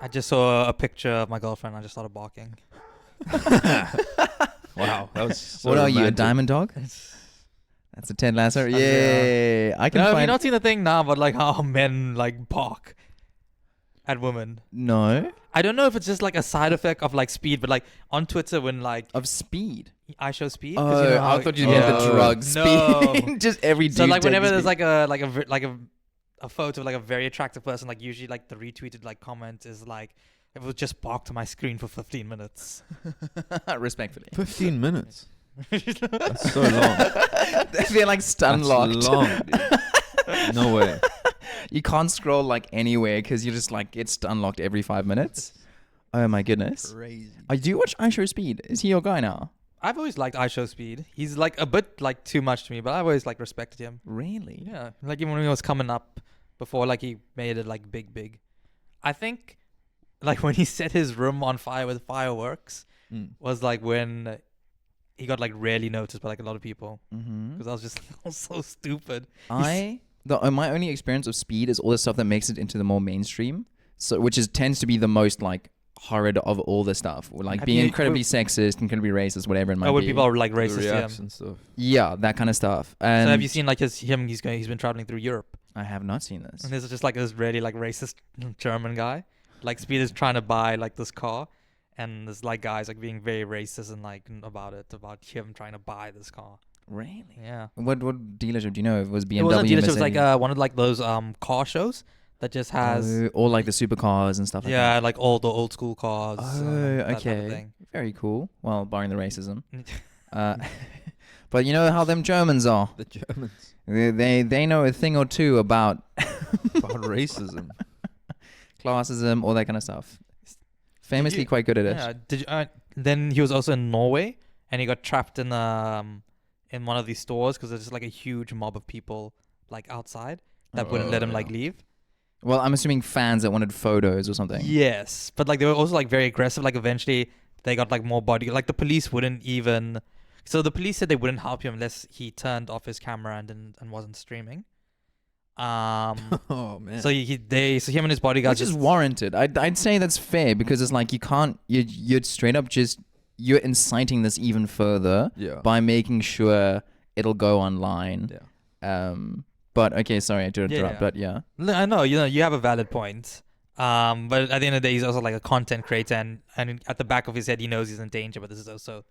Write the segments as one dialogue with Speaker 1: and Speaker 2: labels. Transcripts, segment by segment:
Speaker 1: I just saw a picture of my girlfriend. I just started barking.
Speaker 2: Wow, that was so
Speaker 3: What are you, a
Speaker 2: romantic.
Speaker 3: diamond dog? That's a Ted Lasso. Yeah, I can
Speaker 1: No, have you
Speaker 3: find.
Speaker 1: not seen the thing now about like how men like bark at women?
Speaker 3: No,
Speaker 1: I don't know if it's just like a side effect of like speed, but like on Twitter when like
Speaker 3: of speed.
Speaker 1: I show speed.
Speaker 3: Oh,
Speaker 1: You know how
Speaker 3: I thought you meant the
Speaker 2: Oh.
Speaker 3: drug
Speaker 1: No.
Speaker 3: speed. Just every dude.
Speaker 1: So like whenever
Speaker 3: takes
Speaker 1: there's
Speaker 3: speed.
Speaker 1: like a photo of like a very attractive person, like usually like the retweeted like comment is like it was just barked to my screen for 15 minutes.
Speaker 3: Respectfully,
Speaker 2: 15 minutes. That's so long.
Speaker 3: they're like stun
Speaker 2: That's
Speaker 3: locked.
Speaker 2: long, dude. No way.
Speaker 3: You can't scroll like anywhere because you just like get stun locked every 5 minutes. Oh my goodness.
Speaker 2: Crazy.
Speaker 3: Do you watch I Show Speed? Is he your guy now?
Speaker 1: I've always liked I Show Speed. He's like a bit like too much to me, but I've always like respected him.
Speaker 3: Really?
Speaker 1: Yeah, like even when he was coming up before, like he made it like big. I think like when he set his room on fire with fireworks was like when he got like really noticed by like a lot of people
Speaker 3: Mm-hmm.
Speaker 1: because I was just so stupid.
Speaker 3: My only experience of Speed is all the stuff that makes it into the more mainstream. So which tends to be the most like horrid of all the stuff, like
Speaker 1: Have
Speaker 3: being
Speaker 1: you-
Speaker 3: incredibly sexist, incredibly racist, whatever it might
Speaker 1: When
Speaker 3: be.
Speaker 1: people are like
Speaker 2: The
Speaker 1: racist to him.
Speaker 2: reacts and stuff.
Speaker 3: Yeah, that kind of stuff. And
Speaker 1: So have you seen like he's been traveling through Europe,
Speaker 3: I have not seen this.
Speaker 1: and there's just like this really like racist German guy. Like Speed is trying to buy like this car, and this like guy's like being very racist and like about him trying to buy this car.
Speaker 3: Really?
Speaker 1: Yeah.
Speaker 3: What dealership do you know? It was BMW.
Speaker 1: It wasn't a dealership. It was like
Speaker 3: Mercedes?
Speaker 1: one of like those car shows that just has
Speaker 3: or like the supercars and stuff like
Speaker 1: yeah
Speaker 3: that.
Speaker 1: like all the old school cars.
Speaker 3: Oh,
Speaker 1: that type of
Speaker 3: okay.
Speaker 1: thing.
Speaker 3: Very cool. Well, barring the racism. But you know how them Germans are.
Speaker 2: The Germans.
Speaker 3: They know a thing or two about
Speaker 2: About racism.
Speaker 3: classism, all that kind of stuff. Famously quite good at it.
Speaker 1: Yeah. Did you? Then he was also in Norway, and he got trapped in one of these stores because there's just like a huge mob of people like outside that wouldn't let him like leave.
Speaker 3: Well, I'm assuming fans that wanted photos or something.
Speaker 1: Yes, but like they were also like very aggressive. Like eventually they got like more body. Like the police wouldn't even. So the police said they wouldn't help him unless he turned off his camera and wasn't streaming.
Speaker 2: Oh man.
Speaker 1: So him and his bodyguards
Speaker 3: Which is warranted. I'd say that's fair because it's like you're straight up you're inciting this even further
Speaker 2: yeah.
Speaker 3: by making sure it'll go online.
Speaker 2: Yeah.
Speaker 3: But okay, sorry to interrupt,
Speaker 1: yeah.
Speaker 3: but yeah.
Speaker 1: I know, you have a valid point. But at the end of the day, he's also like a content creator, and at the back of his head, he knows he's in danger. But this is also,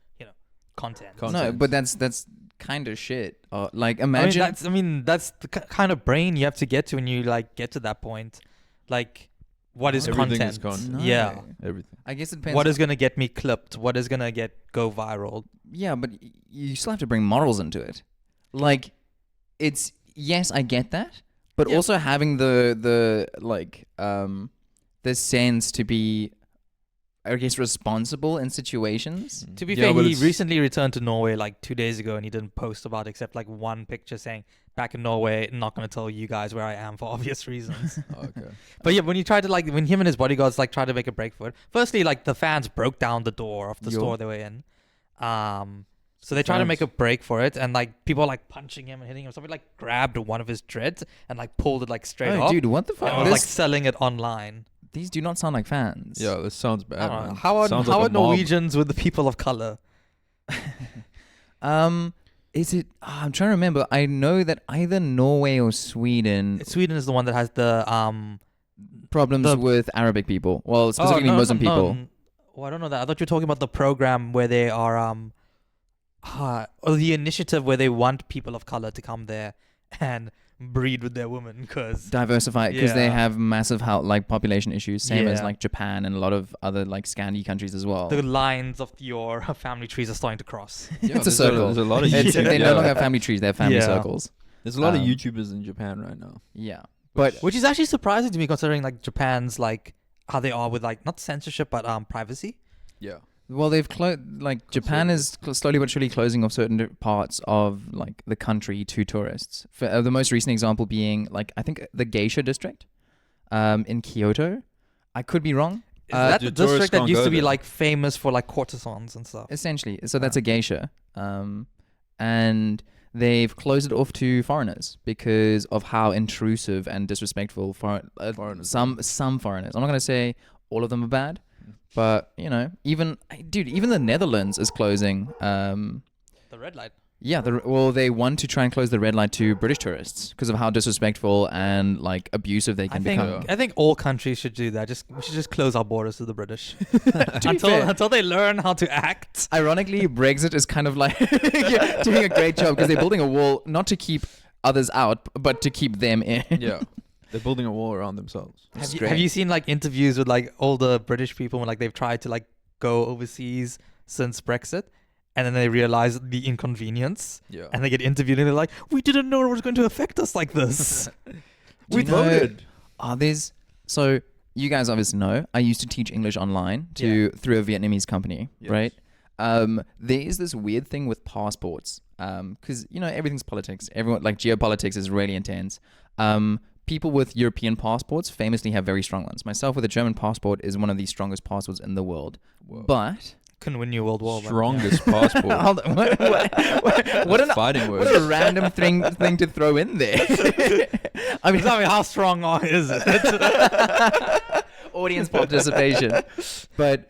Speaker 1: content.
Speaker 3: No, but that's kind of shit. Like imagine
Speaker 1: That's the kind of brain you have to get to when you like get to that point. Like, what is
Speaker 2: Everything
Speaker 1: content?
Speaker 2: is content.
Speaker 3: No.
Speaker 1: Yeah.
Speaker 2: Everything.
Speaker 3: I guess it depends.
Speaker 1: What is gonna get me clipped? What is gonna go viral?
Speaker 3: Yeah, but you still have to bring morals into it. Like, it's yes, I get that, but
Speaker 1: Yeah.
Speaker 3: also having the sense to be, I guess, responsible in situations.
Speaker 1: To be
Speaker 2: Yeah,
Speaker 1: fair,
Speaker 2: but
Speaker 1: he
Speaker 2: it's-
Speaker 1: recently returned to Norway like 2 days ago, and he didn't post about it except like one picture saying, "Back in Norway, not gonna tell you guys where I am for obvious reasons."
Speaker 2: Okay.
Speaker 1: But yeah, when him and his bodyguards like tried to make a break for it. Firstly, like the fans broke down the door of the store they were in. So they tried to make a break for it, and like people like punching him and hitting him. Somebody like grabbed one of his dreads and like pulled it like straight off.
Speaker 3: Dude, what the
Speaker 1: And
Speaker 3: fuck?
Speaker 1: was like selling it online.
Speaker 3: These do not sound like fans.
Speaker 2: Yeah, this sounds bad.
Speaker 1: I don't know.
Speaker 2: Man.
Speaker 1: How are
Speaker 2: Sounds like a mob.
Speaker 1: Norwegians with the people of color?
Speaker 3: Is it? I'm trying to remember. I know that either Norway or Sweden
Speaker 1: Sweden is the one that has the
Speaker 3: problems with Arabic people. Well, specifically Muslim people.
Speaker 1: Oh, I don't know that. I thought you were talking about the program where they are or the initiative where they want people of color to come there and breed with their women because
Speaker 3: Diversify because they
Speaker 1: Yeah.
Speaker 3: have massive population issues, same as
Speaker 1: Yeah.
Speaker 3: like Japan and a lot of other like Scandi countries as well.
Speaker 1: the lines of your family trees are starting to cross.
Speaker 2: Yeah,
Speaker 3: It's a
Speaker 2: there's
Speaker 3: circle.
Speaker 2: There's a lot of
Speaker 3: It's-
Speaker 2: YouTube-
Speaker 3: They no
Speaker 2: yeah.
Speaker 3: longer have family trees; they have family
Speaker 1: Yeah.
Speaker 3: circles.
Speaker 2: There's a lot of
Speaker 3: Um,
Speaker 2: YouTubers in Japan right now.
Speaker 3: Yeah, but
Speaker 1: Which is actually surprising to me considering like Japan's like how they are with like not censorship but privacy.
Speaker 2: Yeah.
Speaker 3: well, they've Japan is slowly but surely closing off certain parts of like the country to tourists. For, the most recent example being like I think the geisha district, in Kyoto. I could be wrong.
Speaker 1: Is that the
Speaker 2: the tourists
Speaker 1: district that
Speaker 2: can't
Speaker 1: used
Speaker 2: go
Speaker 1: to be
Speaker 2: there.
Speaker 1: like famous for like courtesans and stuff?
Speaker 3: Essentially, so that's a geisha, and they've closed it off to foreigners because of how intrusive and disrespectful
Speaker 2: Foreigners.
Speaker 3: some foreigners. I'm not going to say all of them are bad. But, you know, even the Netherlands is closing.
Speaker 1: The red light.
Speaker 3: Yeah, they want to try and close the red light to British tourists because of how disrespectful and like abusive they can become.
Speaker 1: I think all countries should do that. We should just close our borders to the British
Speaker 3: Fair.
Speaker 1: until they learn how to act.
Speaker 3: Ironically, Brexit is kind of like doing a great job because they're building a wall not to keep others out, but to keep them in.
Speaker 2: Yeah. They're building a wall around themselves.
Speaker 1: Have you seen like interviews with like all the British people when like they've tried to like go overseas since Brexit? And then they realize the inconvenience.
Speaker 2: Yeah.
Speaker 1: And they get interviewed and they're like, we didn't know it was going to affect us like this.
Speaker 3: We voted. So you guys obviously know, I used to teach English online through a Vietnamese company, right? There is this weird thing with passports. Because, you know, everything's politics. Everyone, like geopolitics is really intense. People with European passports famously have very strong ones. Myself with a German passport is one of the strongest passports in the world. Whoa. But...
Speaker 1: couldn't win you a world war.
Speaker 2: Strongest passport.
Speaker 3: Hold on, what
Speaker 2: fighting word.
Speaker 3: What a random thing to throw in there.
Speaker 1: I mean, how strong is it?
Speaker 3: Audience participation. But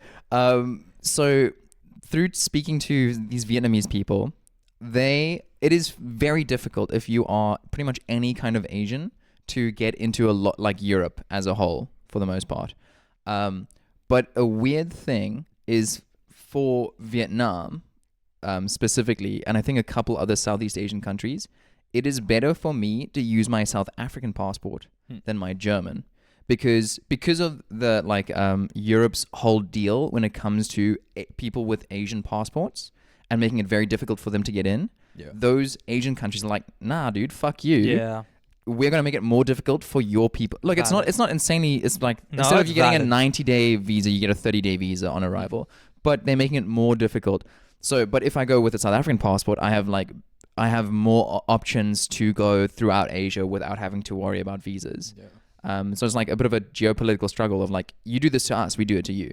Speaker 3: so through speaking to these Vietnamese people, it is very difficult if you are pretty much any kind of Asian to get into a lot like Europe as a whole for the most part. But a weird thing is for Vietnam specifically, and I think a couple other Southeast Asian countries, it is better for me to use my South African passport than my German, because of the like Europe's whole deal when it comes to people with Asian passports and making it very difficult for them to get in. Yeah. Those Asian countries are like, nah, dude, fuck you.
Speaker 1: Yeah.
Speaker 3: We're gonna make it more difficult for your people. Look, it's not insanely. It's like instead of you getting a 90-day visa, you get a 30-day visa on arrival. But they're making it more difficult. So, but if I go with a South African passport, I have more options to go throughout Asia without having to worry about visas. Yeah. So it's like a bit of a geopolitical struggle of like, you do this to us, we do it to you.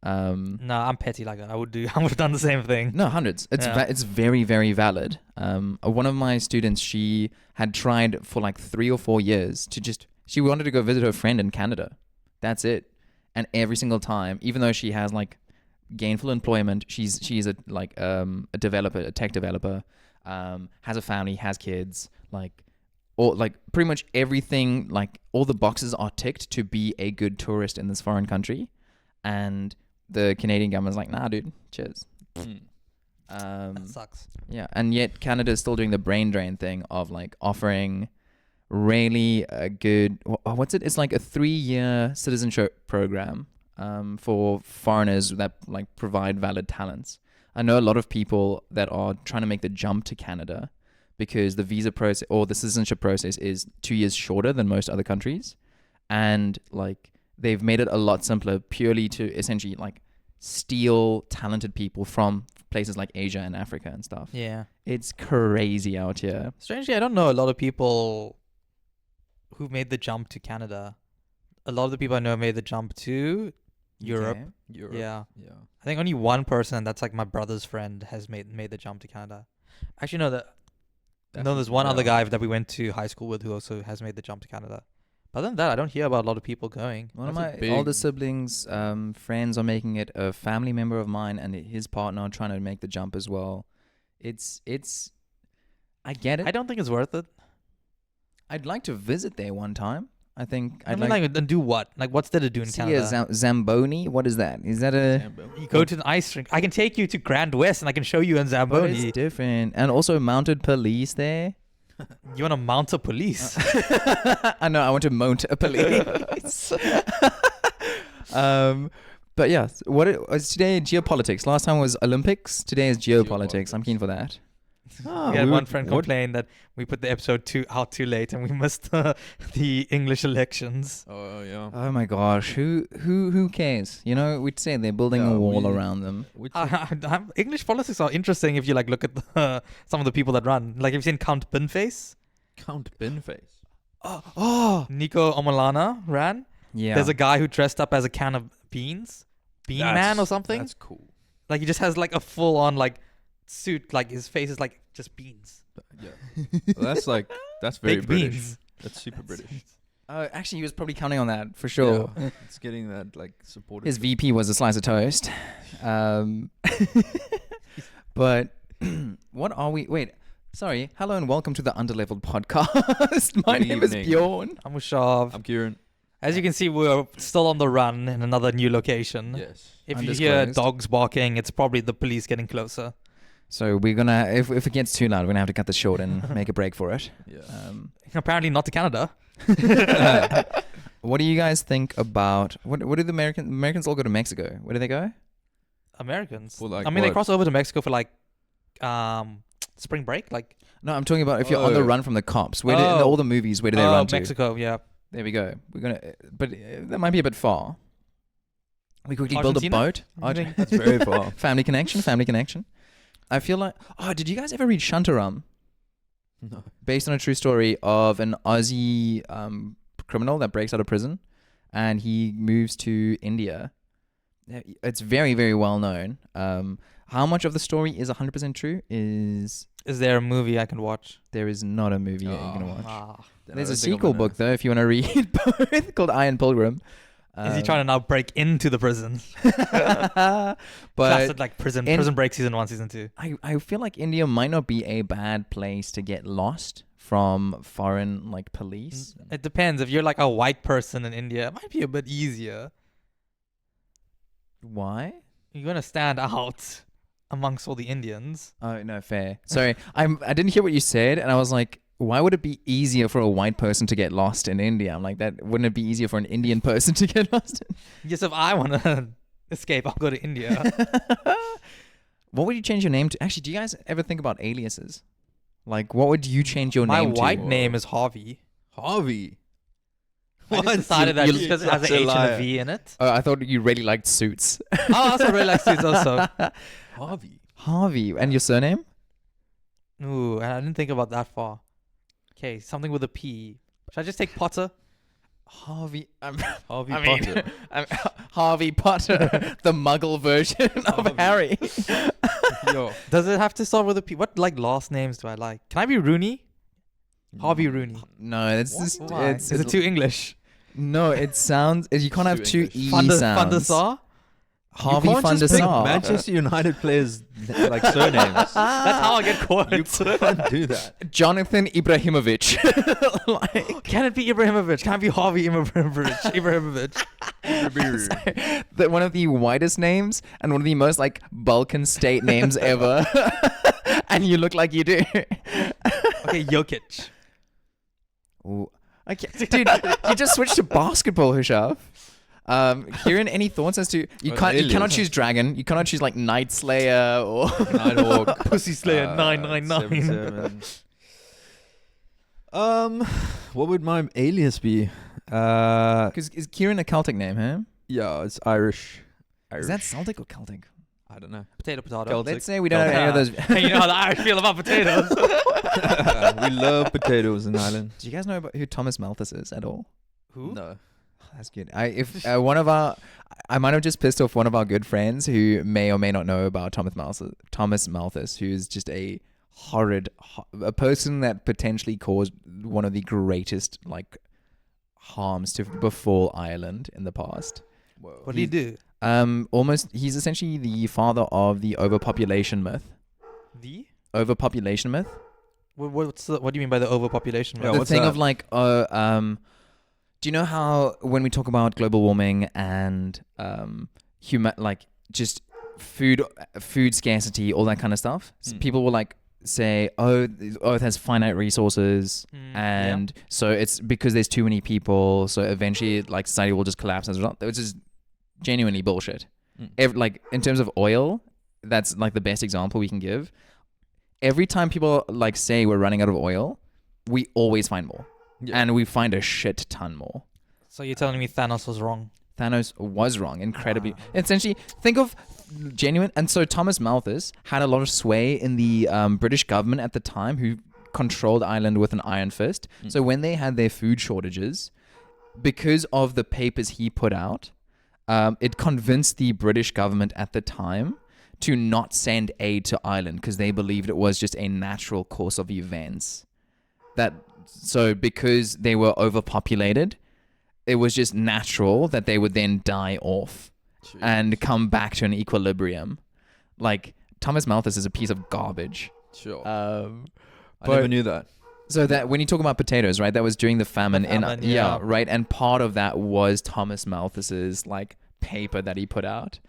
Speaker 1: No, I'm petty like that. I would have done the same thing.
Speaker 3: No, hundreds. It's very, very valid. One of my students, she had tried for like 3 or 4 years she wanted to go visit her friend in Canada. That's it. And every single time, even though she has like gainful employment, she's a developer, a tech developer, has a family, has kids, pretty much everything, like all the boxes are ticked to be a good tourist in this foreign country. And the Canadian government's like, nah, dude, cheers.
Speaker 1: That sucks.
Speaker 3: Yeah, and yet Canada is still doing the brain drain thing of like offering really a good, what's it? It's like a 3-year citizenship program for foreigners that like provide valid talents. I know a lot of people that are trying to make the jump to Canada because the visa process or the citizenship process is 2 years shorter than most other countries, and like they've made it a lot simpler purely to essentially like steal talented people from places like Asia and Africa and stuff.
Speaker 1: Yeah,
Speaker 3: it's crazy out here.
Speaker 1: Strangely, I don't know a lot of people who've made the jump to Canada. A lot of the people I know made the jump to Europe.
Speaker 2: Europe.
Speaker 1: Yeah. I think only one person, that's like my brother's friend, has made the jump to Canada. Actually, there's one other guy that we went to high school with who also has made the jump to Canada. But other than that, I don't hear about a lot of people going.
Speaker 3: One of my older siblings' friends are making it. A family member of mine and his partner are trying to make the jump as well. It's. I get it.
Speaker 1: I don't think it's worth it.
Speaker 3: I'd like to visit there one time. I think
Speaker 1: I'd like to do what? Like, what's there to do in Canada?
Speaker 3: Zamboni? What is that? Is that a...
Speaker 1: You go to an ice rink. I can take you to Grand West and I can show you in Zamboni.
Speaker 3: But it's different. And also mounted police there.
Speaker 1: You want to mount a police?
Speaker 3: I know, I want to mount a police. But yeah, is today geopolitics? Last time was Olympics. Today is geopolitics. I'm keen for that.
Speaker 1: We had one friend complain that we put the episode out too late and we missed the English elections.
Speaker 2: Oh yeah.
Speaker 3: Oh my gosh, who cares? You know, we'd say they're building a wall around them.
Speaker 1: English politics are interesting if you like look at some of the people that run. Like, have you seen Count Binface?
Speaker 2: Count Binface.
Speaker 1: Oh, Nico Omolana ran.
Speaker 3: Yeah.
Speaker 1: There's a guy who dressed up as a can of beans, Man or something.
Speaker 2: That's cool.
Speaker 1: Like, he just has like a full on like suit, like his face is like just beans.
Speaker 2: Yeah. Well, that's very
Speaker 1: Baked
Speaker 2: British.
Speaker 1: beans.
Speaker 2: That's super British.
Speaker 3: Actually, he was probably counting on that for sure.
Speaker 2: Yeah, it's getting that like supportive.
Speaker 3: His VP was a slice of toast. But what are we? Wait, sorry. Hello and welcome to the Underleveled podcast. My
Speaker 2: Good
Speaker 3: name is
Speaker 2: evening.
Speaker 3: Bjorn.
Speaker 1: I'm hushav.
Speaker 2: I'm Kieran.
Speaker 1: As you can see, we're still on the run in another new location.
Speaker 2: Yes.
Speaker 1: If you hear
Speaker 3: Undisclosed.
Speaker 1: dogs barking, it's probably the police getting closer.
Speaker 3: So we're gonna, if it gets too loud, we're gonna have to cut this short and make a break for it.
Speaker 2: Yeah.
Speaker 1: Apparently not to Canada.
Speaker 3: What do you guys think about what do the Americans all go to Mexico? Where do they go?
Speaker 1: Americans.
Speaker 2: For, like,
Speaker 1: I mean, they
Speaker 2: what?
Speaker 1: cross over to Mexico for like spring break. Like
Speaker 3: No, I'm talking about if you're on the
Speaker 2: Oh.
Speaker 3: run from the cops. Where in
Speaker 1: Oh.
Speaker 3: all the movies, where do they run to?
Speaker 1: Mexico, yeah.
Speaker 3: There we go. We're gonna, but that might be a bit far. We quickly build a
Speaker 1: Argentina?
Speaker 3: boat.
Speaker 1: I think-
Speaker 2: That's very far.
Speaker 3: Family connection. I feel like, did you guys ever read Shantaram?
Speaker 2: No.
Speaker 3: Based on a true story of an Aussie criminal that breaks out of prison and he moves to India. It's very, very well known. How much of the story is 100% true is
Speaker 1: Is there a movie I can watch?
Speaker 3: there is not a movie that you can
Speaker 2: Oh.
Speaker 3: watch.
Speaker 2: Then I
Speaker 3: There's a
Speaker 2: don't think I'm
Speaker 3: sequel
Speaker 2: gonna-
Speaker 3: book though if you want to read both called Iron Pilgrim.
Speaker 1: Is he trying to now break into the prison?
Speaker 3: But
Speaker 1: Classic, like prison break season 1, season 2.
Speaker 3: I feel like India might not be a bad place to get lost from foreign like police.
Speaker 1: It depends. If you're like a white person in India, it might be a bit easier.
Speaker 3: Why?
Speaker 1: You're gonna stand out amongst all the Indians.
Speaker 3: Oh no, fair. Sorry, I didn't hear what you said, and I was like, why would it be easier for a white person to get lost in India? I'm like, that wouldn't it be easier for an Indian person to get lost?
Speaker 1: Yes, if I wanna escape, I'll go to India.
Speaker 3: What would you change your name to? Actually, do you guys ever think about aliases? Like, what would you change your
Speaker 1: My
Speaker 3: name to?
Speaker 1: white name is Harvey.
Speaker 2: Harvey.
Speaker 1: I
Speaker 2: What?
Speaker 1: just decided that
Speaker 3: You-
Speaker 1: just because it has an
Speaker 2: such a
Speaker 1: H and a
Speaker 2: liar.
Speaker 1: V in it.
Speaker 3: Oh, I thought you really liked Suits.
Speaker 1: Oh, that's what I really like suits also.
Speaker 2: Harvey.
Speaker 3: Harvey, and your surname?
Speaker 1: Ooh, I didn't think about that far. Okay, something with a P. Should I just take Potter?
Speaker 3: Harvey.
Speaker 2: Harvey
Speaker 3: I mean,
Speaker 2: Potter.
Speaker 3: Harvey Potter, the Muggle version of
Speaker 2: Harvey.
Speaker 3: Harry.
Speaker 2: Yo.
Speaker 1: Does it have to start with a P? What like last names do I like? Can I be Rooney? Harvey Rooney.
Speaker 3: No, it's
Speaker 2: What?
Speaker 3: just
Speaker 1: Why?
Speaker 3: it's
Speaker 1: Is it too English?
Speaker 3: No, it sounds you can't have
Speaker 2: Too
Speaker 3: two
Speaker 2: English.
Speaker 3: E
Speaker 1: Van der
Speaker 3: sounds.
Speaker 1: Sar?
Speaker 3: Harvey
Speaker 2: You can't
Speaker 3: van der
Speaker 2: just pick
Speaker 3: Sar.
Speaker 2: Manchester United players like surnames.
Speaker 1: That's how I get caught.
Speaker 2: You can't do that.
Speaker 3: Jonathan Ibrahimovic. Like,
Speaker 1: Can it be Ibrahimovic? Can it be Harvey Ibrahimovic?
Speaker 3: one of the widest names and one of the most like Balkan state names ever. And you look like you do.
Speaker 1: Okay, Jokic.
Speaker 3: Ooh. Okay, dude, you just switched to basketball, hushav. Kieran, any thoughts as to you cannot
Speaker 2: alias.
Speaker 3: choose dragon, you cannot choose like Night Slayer or
Speaker 2: Nighthawk.
Speaker 1: Pussy Slayer 999.
Speaker 2: 7. What would my alias be?
Speaker 3: because is Kieran a Celtic name, huh?
Speaker 2: Yeah, it's Irish.
Speaker 3: Is that Celtic or Celtic?
Speaker 2: I don't know.
Speaker 1: Potato.
Speaker 2: Celtic.
Speaker 3: Let's say we don't have any of those.
Speaker 1: Hey, you know how the Irish feel about potatoes.
Speaker 2: We love potatoes in Ireland.
Speaker 3: Do you guys know about who Thomas Malthus is at all?
Speaker 1: Who?
Speaker 2: No.
Speaker 3: That's good. I might have just pissed off one of our good friends who may or may not know about Thomas Malthus, who's just a a person that potentially caused one of the greatest like harms to befall Ireland in the past.
Speaker 2: Whoa.
Speaker 1: What do you do?
Speaker 3: He's essentially the father of the overpopulation myth.
Speaker 1: The?
Speaker 3: Overpopulation myth.
Speaker 1: What do you mean by the overpopulation?
Speaker 2: Yeah,
Speaker 3: The
Speaker 2: what's
Speaker 3: thing
Speaker 2: that?
Speaker 3: of like, do you know how when we talk about global warming and just food scarcity, all that kind of stuff, people will like say, oh, the Earth has finite resources, and so it's because there's too many people, so eventually like society will just collapse as a result. Which is genuinely bullshit. Like in terms of oil, that's like the best example we can give. Every time people like say we're running out of oil, we always find more.
Speaker 2: Yeah.
Speaker 3: And we find a shit ton more.
Speaker 1: So you're telling me Thanos was wrong?
Speaker 3: Thanos was wrong, incredibly. Essentially, think of genuine. And so Thomas Malthus had a lot of sway in the British government at the time, who controlled Ireland with an iron fist. So when they had their food shortages, because of the papers he put out, it convinced the British government at the time to not send aid to Ireland because they believed it was just a natural course of events. So because they were overpopulated, it was just natural that they would then die off and come back to an equilibrium. Like Thomas Malthus is a piece of garbage.
Speaker 2: Sure.
Speaker 3: I
Speaker 2: I never knew that.
Speaker 3: So that when you talk about potatoes, right? That was during the famine.
Speaker 1: Yeah,
Speaker 3: right. And part of that was Thomas Malthus's like paper that he put out,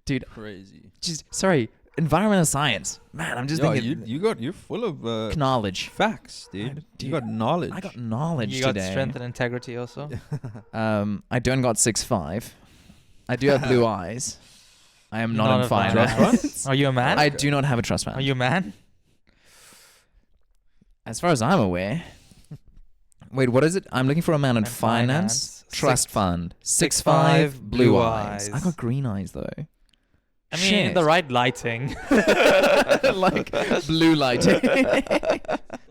Speaker 3: dude.
Speaker 2: Crazy.
Speaker 3: Sorry, environmental science, man. I'm just thinking.
Speaker 2: You're full of
Speaker 3: knowledge.
Speaker 2: facts, dude. You got knowledge.
Speaker 3: I got knowledge
Speaker 1: You got
Speaker 3: today.
Speaker 1: strength and integrity also.
Speaker 3: I don't got 6'5". I do have blue eyes. I am not in
Speaker 1: a
Speaker 3: finance.
Speaker 1: Are you a man?
Speaker 3: I do not have a trust fund.
Speaker 1: Are you a man?
Speaker 3: As far as I'm aware. Wait, what is it? I'm looking for a man in finance. Trust fund. 6'5", blue eyes. I got green eyes though.
Speaker 1: I mean, the right lighting.
Speaker 3: Like blue lighting.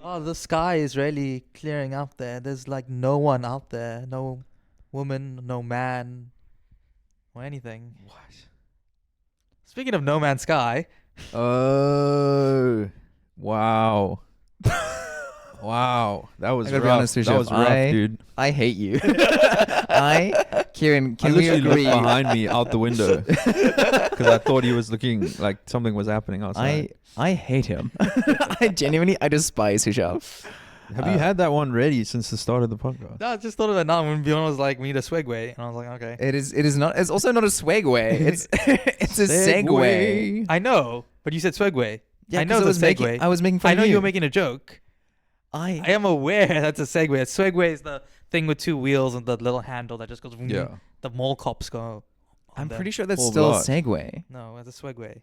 Speaker 1: Oh, the sky is really clearing up there. There's like no one out there. No woman, no man, or anything.
Speaker 2: What?
Speaker 1: Speaking of No Man's Sky.
Speaker 2: Oh, wow. Wow, that was
Speaker 3: I gotta
Speaker 2: rough.
Speaker 3: be honest,
Speaker 2: That was rough, dude.
Speaker 3: I hate you. Kieran, can
Speaker 2: I
Speaker 3: we
Speaker 2: literally
Speaker 3: agree?
Speaker 2: looked behind me out the window because I thought he was looking like something was happening outside.
Speaker 3: I hate him. I despise hushav.
Speaker 2: Have you had that one ready since the start of the podcast?
Speaker 1: No, I just thought of it now when Bjorn was like, we need a swegway. And I was like, okay.
Speaker 3: It is not. It's also not a swegway. It's a segway.
Speaker 1: I know, but you said swegway.
Speaker 3: Yeah,
Speaker 1: I know the segway.
Speaker 3: I was making fun
Speaker 1: I
Speaker 3: of
Speaker 1: know
Speaker 3: you.
Speaker 1: you were making a joke. I am aware that's a segway. A swegway is the thing with two wheels and the little handle that just goes.
Speaker 2: Yeah.
Speaker 1: The mall cops go.
Speaker 3: I'm pretty sure that's
Speaker 2: Full
Speaker 3: still a
Speaker 2: blood.
Speaker 3: segway.
Speaker 1: No, it's a swegway.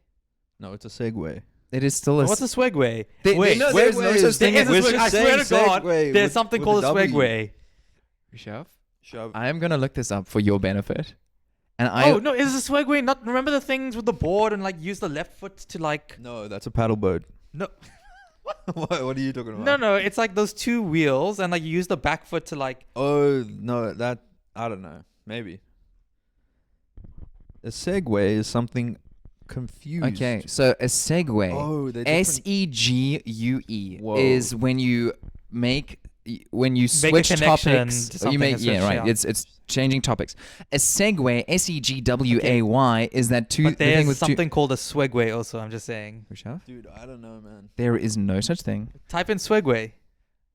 Speaker 2: No, it's a Segway.
Speaker 3: It is still a.
Speaker 1: What's a swegway?
Speaker 3: Wait, no, there's no such thing as
Speaker 1: there is
Speaker 3: a
Speaker 1: a I swear to God,
Speaker 2: Segway
Speaker 1: there's
Speaker 2: with-
Speaker 1: something
Speaker 2: with
Speaker 1: called a
Speaker 2: a W.
Speaker 1: swegway.
Speaker 3: hushav.
Speaker 2: Shove.
Speaker 3: I am gonna look this up for your benefit. And
Speaker 1: Oh no, is a swegway not? Remember the things with the board and like use the left foot to like.
Speaker 2: No, that's a paddle boat.
Speaker 1: No,
Speaker 2: what are you talking about?
Speaker 1: no, it's like those two wheels and like you use the back foot to like.
Speaker 2: Oh no, that I don't know. Maybe. A Segway is something confused.
Speaker 3: okay, so a segway.
Speaker 2: Oh, they're
Speaker 3: SEGUE
Speaker 2: Whoa.
Speaker 3: is when you
Speaker 1: a
Speaker 3: switch
Speaker 1: connection
Speaker 3: topics.
Speaker 1: to something and switch,
Speaker 3: right.
Speaker 1: yeah.
Speaker 3: It's changing topics. A segway, SEGWAY, is that two.
Speaker 1: But
Speaker 3: the thing
Speaker 1: there's
Speaker 3: with
Speaker 1: something called a swegway also. I'm just saying.
Speaker 3: Hushav?
Speaker 2: Dude, I don't know, man.
Speaker 3: There is no such thing.
Speaker 1: Type in swegway.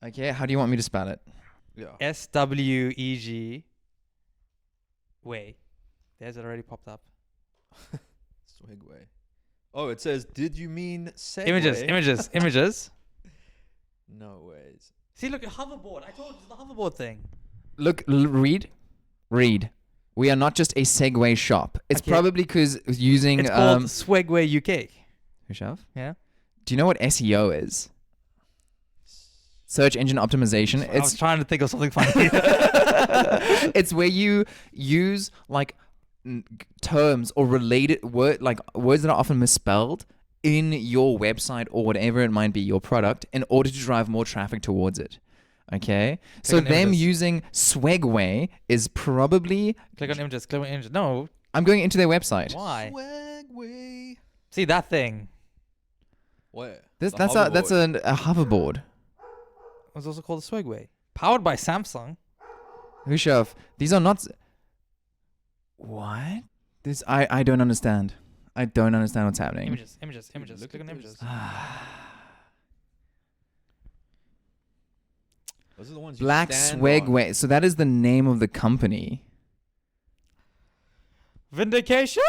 Speaker 3: Okay, how do you want me to spell it?
Speaker 2: Yeah.
Speaker 1: SWEG. Way. There's it already popped up.
Speaker 2: Swegway. Oh, it says, did you mean Segway?
Speaker 1: Images.
Speaker 2: No ways.
Speaker 1: See, look, a hoverboard. I told you, it's the hoverboard thing.
Speaker 3: Look, read. We are not just a segway shop. It's
Speaker 1: Okay.
Speaker 3: probably because using
Speaker 1: It's called Swegway UK.
Speaker 3: Hushav?
Speaker 1: Yeah.
Speaker 3: Do you know what SEO is? Search engine optimization.
Speaker 1: I was trying to think of something funny.
Speaker 3: It's where you use like terms or related words that are often misspelled in your website or whatever it might be, your product, in order to drive more traffic towards it. Okay, so
Speaker 1: on
Speaker 3: them
Speaker 1: images.
Speaker 3: using Swegway is probably.
Speaker 1: Click on images. No.
Speaker 3: I'm going into their website.
Speaker 1: Why?
Speaker 2: Swegway.
Speaker 1: See that thing.
Speaker 2: Where?
Speaker 3: That's
Speaker 2: The
Speaker 3: a hoverboard.
Speaker 1: It was also called a Swegway. Powered by Samsung.
Speaker 3: Hushav, these are not. What? This I don't understand. I don't understand what's happening.
Speaker 1: Images.
Speaker 2: Look
Speaker 1: Click
Speaker 2: at
Speaker 1: on
Speaker 2: those.
Speaker 1: images.
Speaker 2: Those are the ones you
Speaker 3: Black
Speaker 2: stand
Speaker 3: Swegway. So that is the name of the company.
Speaker 1: Vindication!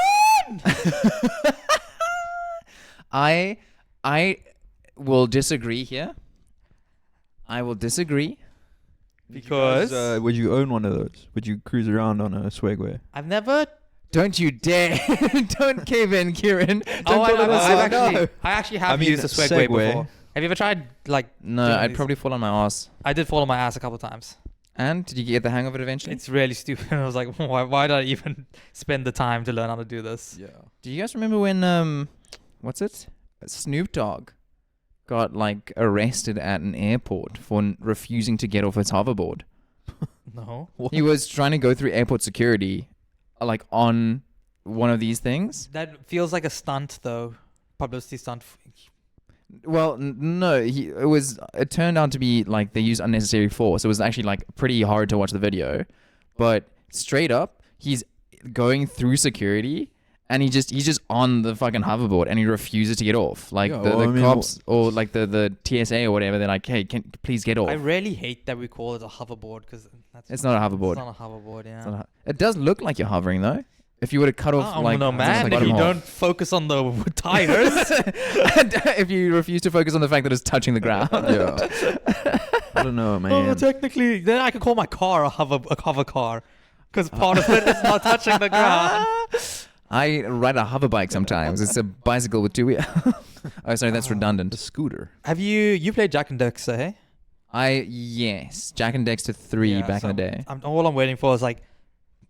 Speaker 3: I will disagree here. I will disagree.
Speaker 2: on.
Speaker 1: Because
Speaker 2: Would you own one of those? Would you cruise around on a Swegway?
Speaker 1: I've never.
Speaker 3: Don't you dare! Don't cave in, Kieran. Don't
Speaker 1: Oh,
Speaker 3: call it a Swegway.
Speaker 1: I actually have
Speaker 2: I mean,
Speaker 1: used a Swegway
Speaker 2: Segway.
Speaker 1: before. Have you ever tried like?
Speaker 3: No,
Speaker 1: doing
Speaker 3: I'd
Speaker 1: these?
Speaker 3: probably fall on my ass.
Speaker 1: I did fall on my ass a couple of times.
Speaker 3: And did you get the hang of it eventually?
Speaker 1: It's really stupid. I was like, why did I even spend the time to learn how to do this?
Speaker 2: Yeah.
Speaker 3: Do you guys remember when what's it? Snoop Dogg got like arrested at an airport for refusing to get off his hoverboard.
Speaker 1: No.
Speaker 3: He was trying to go through airport security, like on one of these things.
Speaker 1: That feels like a stunt, though. Publicity stunt.
Speaker 3: Well, no, it turned out to be like they used unnecessary force. It was actually like pretty hard to watch the video, but straight up, he's going through security and he's just on the fucking hoverboard and he refuses to get off. Like the cops or like the TSA or whatever, they're like, hey, please get off.
Speaker 1: I really hate that we call it a hoverboard because
Speaker 3: it's not a hoverboard.
Speaker 1: It's not a hoverboard, yeah.
Speaker 3: It does look like you're hovering though. If you were to cut off,
Speaker 1: no, man. If you don't focus on the tires,
Speaker 3: if you refuse to focus on the fact that it's touching the ground,
Speaker 2: yeah. I don't know, man.
Speaker 1: Oh, technically, then I could call my car a hover car, because part of it is not touching the ground.
Speaker 3: I ride a hover bike sometimes. It's a bicycle with two wheels. Oh, sorry, that's redundant.
Speaker 2: A scooter.
Speaker 1: Have you played Jack and Dexter? Hey?
Speaker 3: Yes, Jack and Dexter 3 back in the day.
Speaker 1: All I'm waiting for is like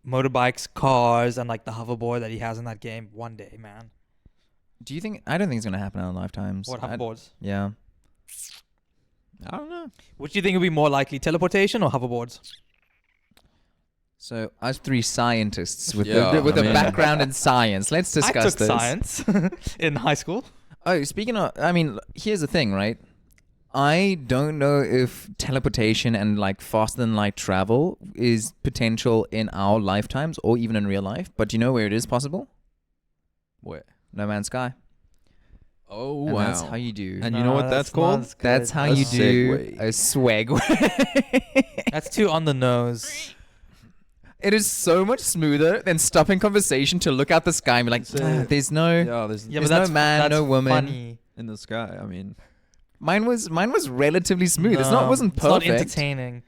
Speaker 1: motorbikes, cars, and like the hoverboard that he has in that game one day, man.
Speaker 3: Do you think? I don't think it's gonna happen in our lifetimes.
Speaker 1: What, hoverboards?
Speaker 3: Yeah.
Speaker 2: I don't know.
Speaker 1: Which do you think would be more likely, teleportation or hoverboards?
Speaker 3: So us three scientists with a background in science. Let's discuss this.
Speaker 1: I took science in high school.
Speaker 3: Oh, speaking of, I mean, here's the thing, right? I don't know if teleportation and like faster than light travel is potential in our lifetimes or even in real life. But do you know where it is possible?
Speaker 2: Where?
Speaker 3: No Man's Sky.
Speaker 2: Oh,
Speaker 3: And
Speaker 2: wow.
Speaker 3: that's how you do.
Speaker 2: And you know what that's called?
Speaker 3: That's how
Speaker 2: A
Speaker 3: you do
Speaker 2: segway.
Speaker 3: a swegway.
Speaker 1: That's too on the nose.
Speaker 3: It is so much smoother than stopping conversation to look out the sky and be like, there's no,
Speaker 2: Yeah, there's
Speaker 1: Yeah,
Speaker 3: there's
Speaker 1: but that's
Speaker 3: no man,
Speaker 1: that's
Speaker 3: no woman.
Speaker 1: Funny.
Speaker 2: in the sky. I mean,
Speaker 3: Mine was relatively smooth.
Speaker 1: No,
Speaker 3: Wasn't
Speaker 1: it's not
Speaker 3: perfect.
Speaker 1: entertaining.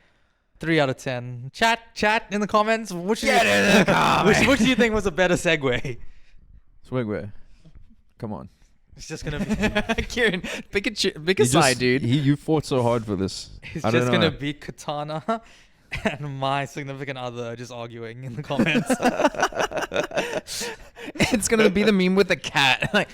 Speaker 1: 3 out of 10. Chat in the comments. Which do you think was a better segue?
Speaker 2: swegway. Come on.
Speaker 1: It's just gonna be.
Speaker 3: Kieran, pick a side, dude.
Speaker 2: You fought so hard for this.
Speaker 1: It's
Speaker 2: I don't
Speaker 1: just
Speaker 2: know.
Speaker 1: gonna be Katana and my significant other just arguing in the comments.
Speaker 3: It's gonna be the meme with the cat. Like,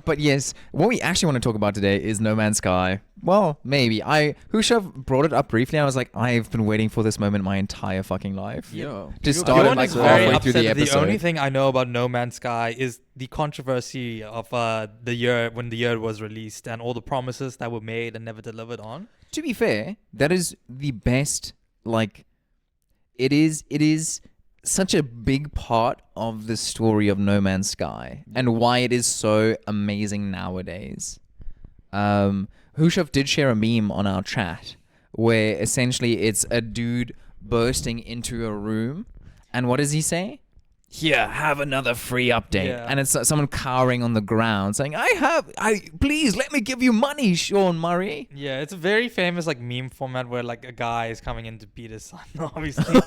Speaker 3: but yes, what we actually want to talk about today is No Man's Sky. Well, maybe. Hushav brought it up briefly. I was like, I've been waiting for this moment my entire fucking life.
Speaker 2: Yeah.
Speaker 3: To start
Speaker 1: Bjorn
Speaker 3: it like
Speaker 1: is very
Speaker 3: halfway through the
Speaker 1: upset that
Speaker 3: episode.
Speaker 1: The only thing I know about No Man's Sky is the controversy of the year when the year was released and all the promises that were made and never delivered on.
Speaker 3: To be fair, that is the best. Like, it is such a big part of the story of No Man's Sky and why it is so amazing nowadays. Hushav did share a meme on our chat where essentially it's a dude bursting into a room, and what does he say? Here, have another free update.
Speaker 1: Yeah.
Speaker 3: And it's someone cowering on the ground saying, please let me give you money, Sean Murray.
Speaker 1: Yeah, it's a very famous like meme format where like a guy is coming in to beat his son, obviously.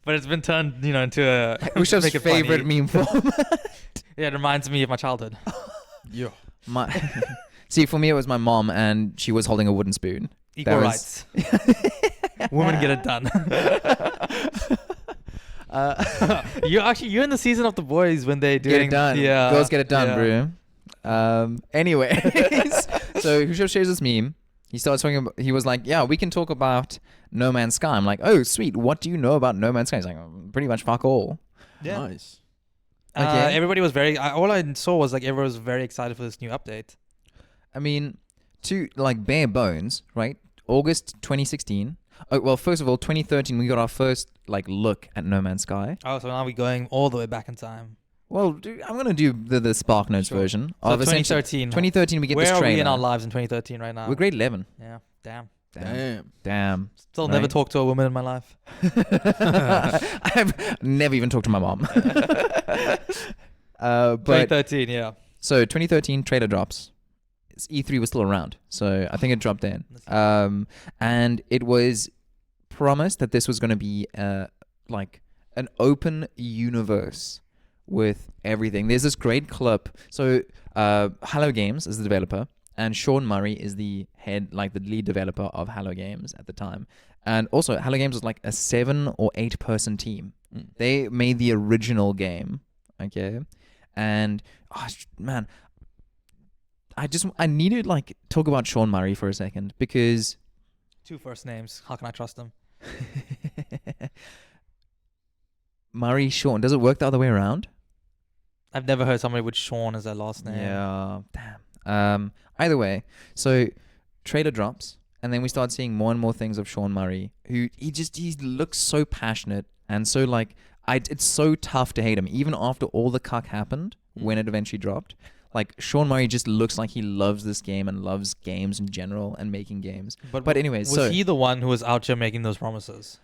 Speaker 1: But it's been turned, into a
Speaker 3: Hushav's
Speaker 1: make it
Speaker 3: favorite
Speaker 1: funny.
Speaker 3: meme format.
Speaker 1: Yeah, it reminds me of my childhood.
Speaker 2: Yeah.
Speaker 3: See, for me, it was my mom, and she was holding a wooden spoon.
Speaker 1: Equal
Speaker 3: That
Speaker 1: rights. Women get it done. You're in the season of the boys when they doing
Speaker 3: Get it done.
Speaker 1: Yeah,
Speaker 3: Girls get it done,
Speaker 1: yeah.
Speaker 3: bro. Anyways, so Hushav shares this meme. He starts talking about, he was like, yeah, we can talk about No Man's Sky. I'm like, oh, sweet. What do you know about No Man's Sky? He's like, pretty much fuck all.
Speaker 1: Yeah.
Speaker 2: Nice.
Speaker 3: Okay.
Speaker 1: Everybody was all I saw was like everyone was very excited for this new update.
Speaker 3: I mean, to like bare bones, right? August 2016. Oh, well, first of all, 2013, we got our first like look at No Man's Sky.
Speaker 1: Oh, so now we're going all the way back in time.
Speaker 3: Well, dude, I'm going to do the Spark Notes
Speaker 1: Sure.
Speaker 3: version.
Speaker 1: So
Speaker 3: Of essentially-
Speaker 1: 2013.
Speaker 3: 2013, we get
Speaker 1: Where
Speaker 3: this
Speaker 1: are
Speaker 3: trailer.
Speaker 1: we in our lives in 2013 right now?
Speaker 3: We're grade 11.
Speaker 1: Yeah. Damn.
Speaker 3: Damn.
Speaker 1: Still
Speaker 3: Right.
Speaker 1: never talked to a woman in my life.
Speaker 3: I've never even talked to my mom. But
Speaker 1: 2013, yeah.
Speaker 3: so 2013 trailer drops. E3 was still around, so I think it dropped then. And it was promised that this was going to be like an open universe with everything. There's this great clip. So Hello Games is the developer, and Sean Murray is the head, like the lead developer of Hello Games at the time. And also, Hello Games was like a 7 or 8 person team. They made the original game, okay? And man, I need to like talk about Sean Murray for a second because
Speaker 1: 2 first names. How can I trust them?
Speaker 3: Murray, Sean, does it work the other way around?
Speaker 1: I've never heard somebody with Sean as their last name.
Speaker 3: Yeah, damn. Either way, so trailer drops, and then we start seeing more and more things of Sean Murray, who he looks so passionate and so like it's so tough to hate him, even after all the cuck happened when it eventually dropped. Like Sean Murray just looks like he loves this game and loves games in general and making games. But anyways,
Speaker 1: was he the one who was out here making those promises?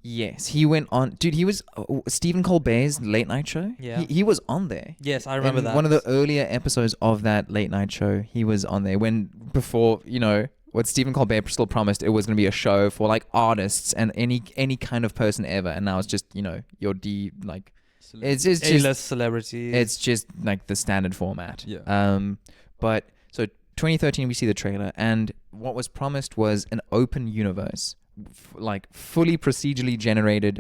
Speaker 3: Yes, he went on. Dude, he was Stephen Colbert's late night show.
Speaker 1: Yeah,
Speaker 3: he was on there.
Speaker 1: Yes, I remember that.
Speaker 3: One of the earlier episodes of that late night show, he was on there before what Stephen Colbert still promised, it was going to be a show for like artists and any kind of person ever, and now it's just your it's just
Speaker 1: A-list celebrities.
Speaker 3: It's just like the standard format.
Speaker 2: Yeah.
Speaker 3: But so 2013 we see the trailer, and what was promised was an open universe, like fully procedurally generated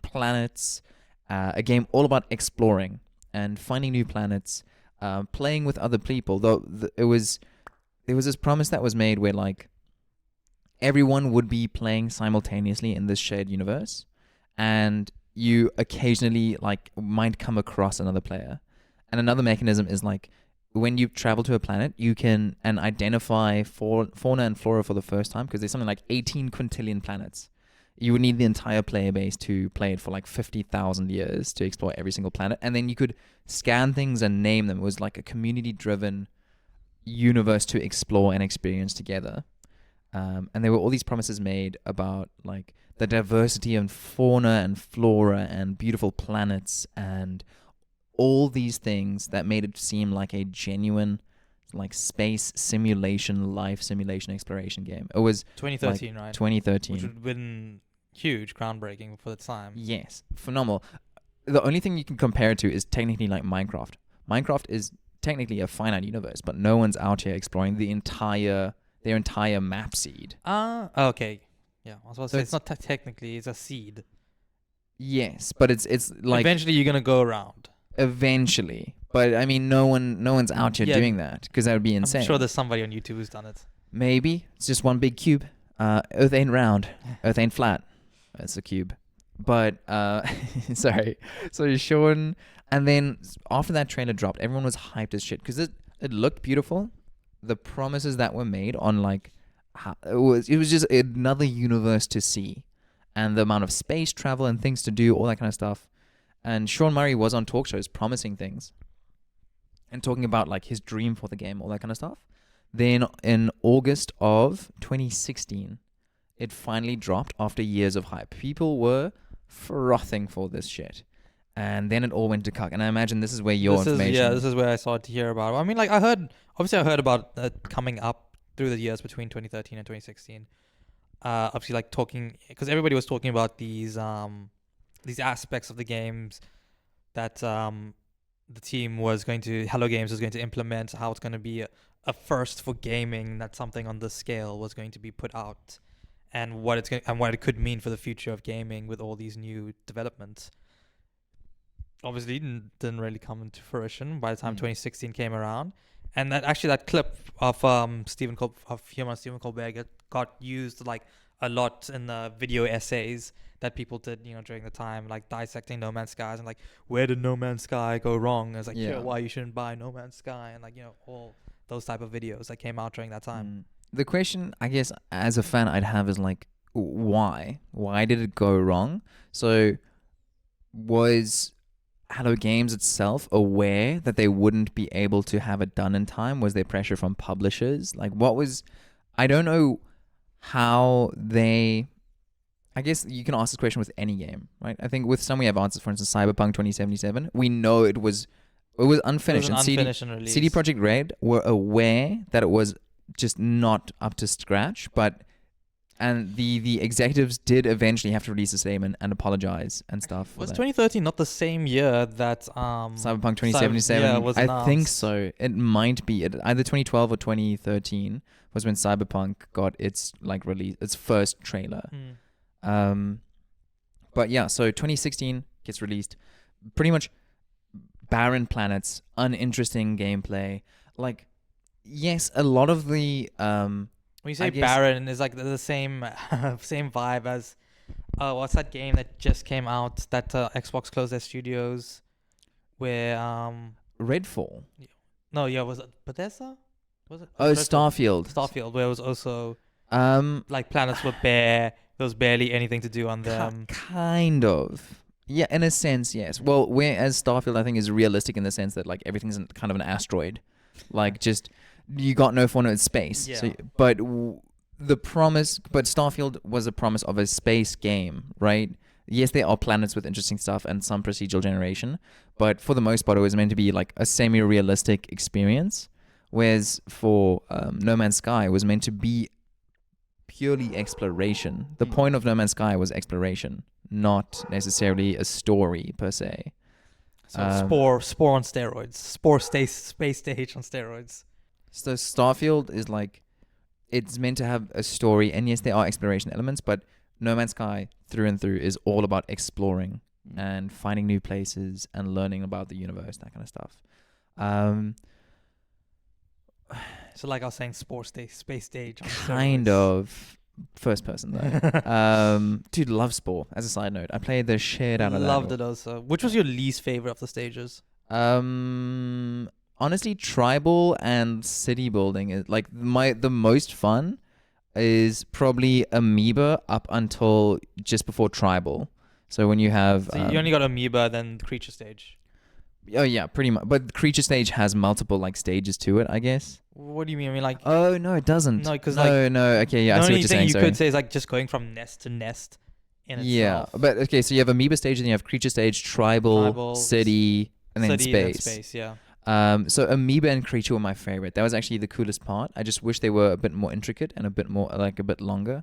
Speaker 3: planets, a game all about exploring and finding new planets, playing with other people. Though there was this promise that was made where like everyone would be playing simultaneously in this shared universe, and you occasionally like might come across another player. And another mechanism is like when you travel to a planet, you can identify fauna and flora for the first time, because there's something like 18 quintillion planets. You would need the entire player base to play it for like 50,000 years to explore every single planet. And then you could scan things and name them. It was like a community-driven universe to explore and experience together. And there were all these promises made about like the diversity of fauna and flora and beautiful planets and all these things that made it seem like a genuine like space simulation, life simulation exploration game. It was
Speaker 1: 2013,
Speaker 3: like,
Speaker 1: right?
Speaker 3: 2013.
Speaker 1: Which would have been huge, groundbreaking for the time.
Speaker 3: Yes, phenomenal. The only thing you can compare it to is technically like Minecraft. Minecraft is technically a finite universe, but no one's out here exploring their entire map seed.
Speaker 1: Okay. Yeah, I was about to say, it's not technically, it's a seed.
Speaker 3: Yes, but it's like
Speaker 1: eventually you're gonna go around.
Speaker 3: Eventually, but I mean, no one's out here doing that, because that would be insane.
Speaker 1: I'm sure there's somebody on YouTube who's done it.
Speaker 3: Maybe it's just one big cube. Earth ain't round. Earth ain't flat. It's a cube. But sorry. So Sean, and then after that trailer dropped, everyone was hyped as shit because it looked beautiful. The promises that were made on like it was just another universe to see, and the amount of space travel and things to do, all that kind of stuff. And Sean Murray was on talk shows promising things and talking about like his dream for the game, all that kind of stuff. Then in August of 2016, it finally dropped after years of hype. People were frothing for this shit. And then it all went to cuck. And I imagine this is where
Speaker 1: this is where I started to hear about it. I mean, like I heard about coming up through the years between 2013 and 2016. Obviously, like talking, because everybody was talking about these aspects of the games that the team Hello Games was going to implement, how it's going to be a first for gaming, that something on this scale was going to be put out, and what it could mean for the future of gaming with all these new developments. Obviously, didn't really come into fruition by the time 2016 came around, and that clip of Stephen Colbert got used like a lot in the video essays that people did, during the time, like dissecting No Man's Skies and like, where did No Man's Sky go wrong? It's like, why you shouldn't buy No Man's Sky, and like, all those type of videos that came out during that time.
Speaker 3: The question, I guess, as a fan I'd have is like, why? Why did it go wrong? So was Hello Games itself aware that they wouldn't be able to have it done in time? Was there pressure from publishers? Like, I don't know how I guess you can ask this question with any game, right? I think with some we have answers. For instance, Cyberpunk 2077, we know it was unfinished. CD Projekt Red were aware that it was just not up to scratch, and the executives did eventually have to release a statement and apologize and stuff.
Speaker 1: Was 2013 not the same year that
Speaker 3: Cyberpunk 2077
Speaker 1: was
Speaker 3: announced? I think so. It might be either 2012 or 2013 was when Cyberpunk got its its first trailer. But yeah, so 2016 gets released. Pretty much barren planets, uninteresting gameplay. Like, yes, a lot of the
Speaker 1: when you say barren, is like the same vibe as what's that game that just came out that Xbox closed their studios? where
Speaker 3: Redfall.
Speaker 1: was it Bethesda? Was it?
Speaker 3: Oh,
Speaker 1: Redfall?
Speaker 3: Starfield.
Speaker 1: Starfield, where it was also
Speaker 3: Um,
Speaker 1: like planets were bare. There was barely anything to do on them.
Speaker 3: Kind of. Yeah, in a sense, yes. Well, whereas Starfield, I think, is realistic in the sense that like everything's kind of an asteroid, like just you got no fauna in space.
Speaker 1: Yeah.
Speaker 3: So, but Starfield was a promise of a space game, right? Yes, there are planets with interesting stuff and some procedural generation, but for the most part, it was meant to be like a semi-realistic experience. Whereas for No Man's Sky, it was meant to be purely exploration. The point of No Man's Sky was exploration, not necessarily a story per se.
Speaker 1: So Spore on steroids. Space stage on steroids.
Speaker 3: So Starfield is like, it's meant to have a story, and yes, there are exploration elements, but No Man's Sky through and through is all about exploring and finding new places and learning about the universe, that kind of stuff.
Speaker 1: So like I was saying, space stage. On
Speaker 3: Kind
Speaker 1: steroids.
Speaker 3: of first person though. Dude, love Spore. As a side note, I played the shit out of that.
Speaker 1: Loved it also. Which was your least favorite of the stages?
Speaker 3: Honestly, tribal and city building is like the most fun is probably amoeba up until just before tribal. So when you have
Speaker 1: So you only got amoeba, then the creature stage.
Speaker 3: Oh yeah, pretty much. But the creature stage has multiple like stages to it, I guess.
Speaker 1: What do you mean? I mean like.
Speaker 3: Oh no, it doesn't.
Speaker 1: No, because
Speaker 3: no. Okay, yeah, I see what you're saying.
Speaker 1: You could say is like just going from nest to nest. In itself.
Speaker 3: Yeah, but okay, so you have amoeba stage, and you have creature stage, tribal city, and then space.
Speaker 1: Yeah.
Speaker 3: So amoeba and creature were my favorite. That was actually the coolest part. I just wish they were a bit more intricate and a bit more like a bit longer.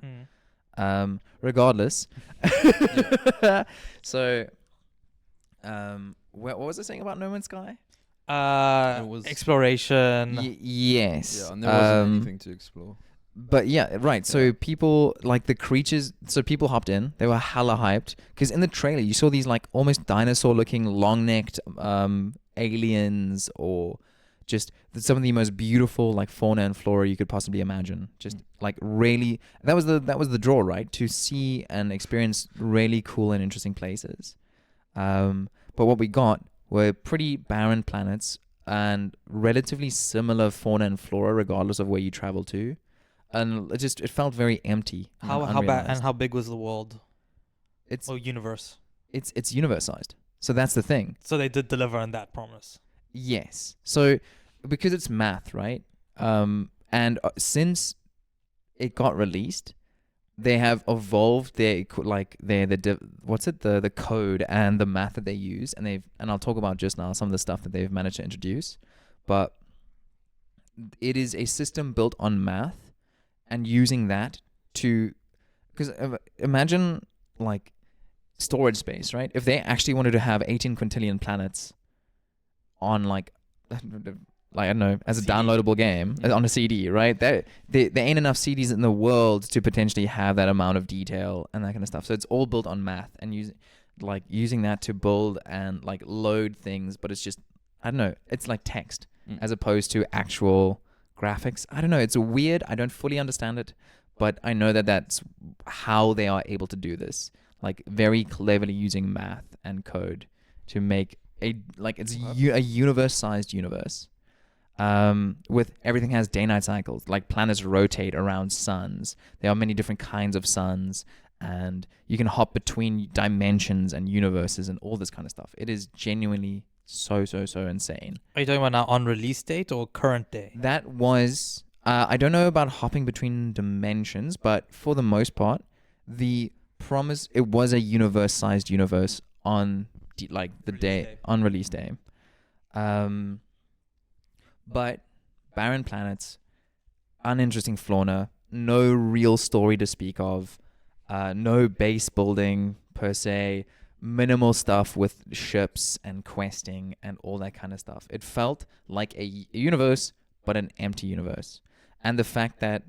Speaker 3: Regardless. So, what was I saying about No Man's Sky?
Speaker 1: It was exploration.
Speaker 3: Yes.
Speaker 2: Yeah, and there wasn't anything to explore.
Speaker 3: But yeah, right. So people like the creatures. So people hopped in. They were hella hyped because in the trailer you saw these like almost dinosaur-looking, long-necked aliens, or just some of the most beautiful like fauna and flora you could possibly imagine. Just like really, that was the draw, right? To see and experience really cool and interesting places. But what we got were pretty barren planets and relatively similar fauna and flora, regardless of where you travel to. And it felt very empty.
Speaker 1: How bad and how big was the world? Universe.
Speaker 3: It's universe sized. So that's the thing.
Speaker 1: So they did deliver on that promise.
Speaker 3: Yes. So because it's math, right? And since it got released, they have evolved the code and the math that they use, and I'll talk about just now some of the stuff that they've managed to introduce, but it is a system built on math. And using that because imagine like storage space, right? If they actually wanted to have 18 quintillion planets on like I don't know, as a CD. Downloadable game on a CD, right? There ain't enough CDs in the world to potentially have that amount of detail and that kind of stuff. So it's all built on math and using that to build and like load things, but it's just, I don't know, it's like text as opposed to actual graphics. I don't know. It's weird. I don't fully understand it, but I know that that's how they are able to do this. Like very cleverly using math and code to make a universe-sized universe. With everything has day-night cycles. Like planets rotate around suns. There are many different kinds of suns, and you can hop between dimensions and universes and all this kind of stuff. It is genuinely so insane.
Speaker 1: Are you talking about now on release date or current day?
Speaker 3: That was I don't know about hopping between dimensions, but for the most part, the promise, it was a universe-sized universe on on release day. But barren planets, uninteresting fauna, no real story to speak of, no base building per se. Minimal stuff with ships and questing and all that kind of stuff. It felt like a universe, but an empty universe. And the fact that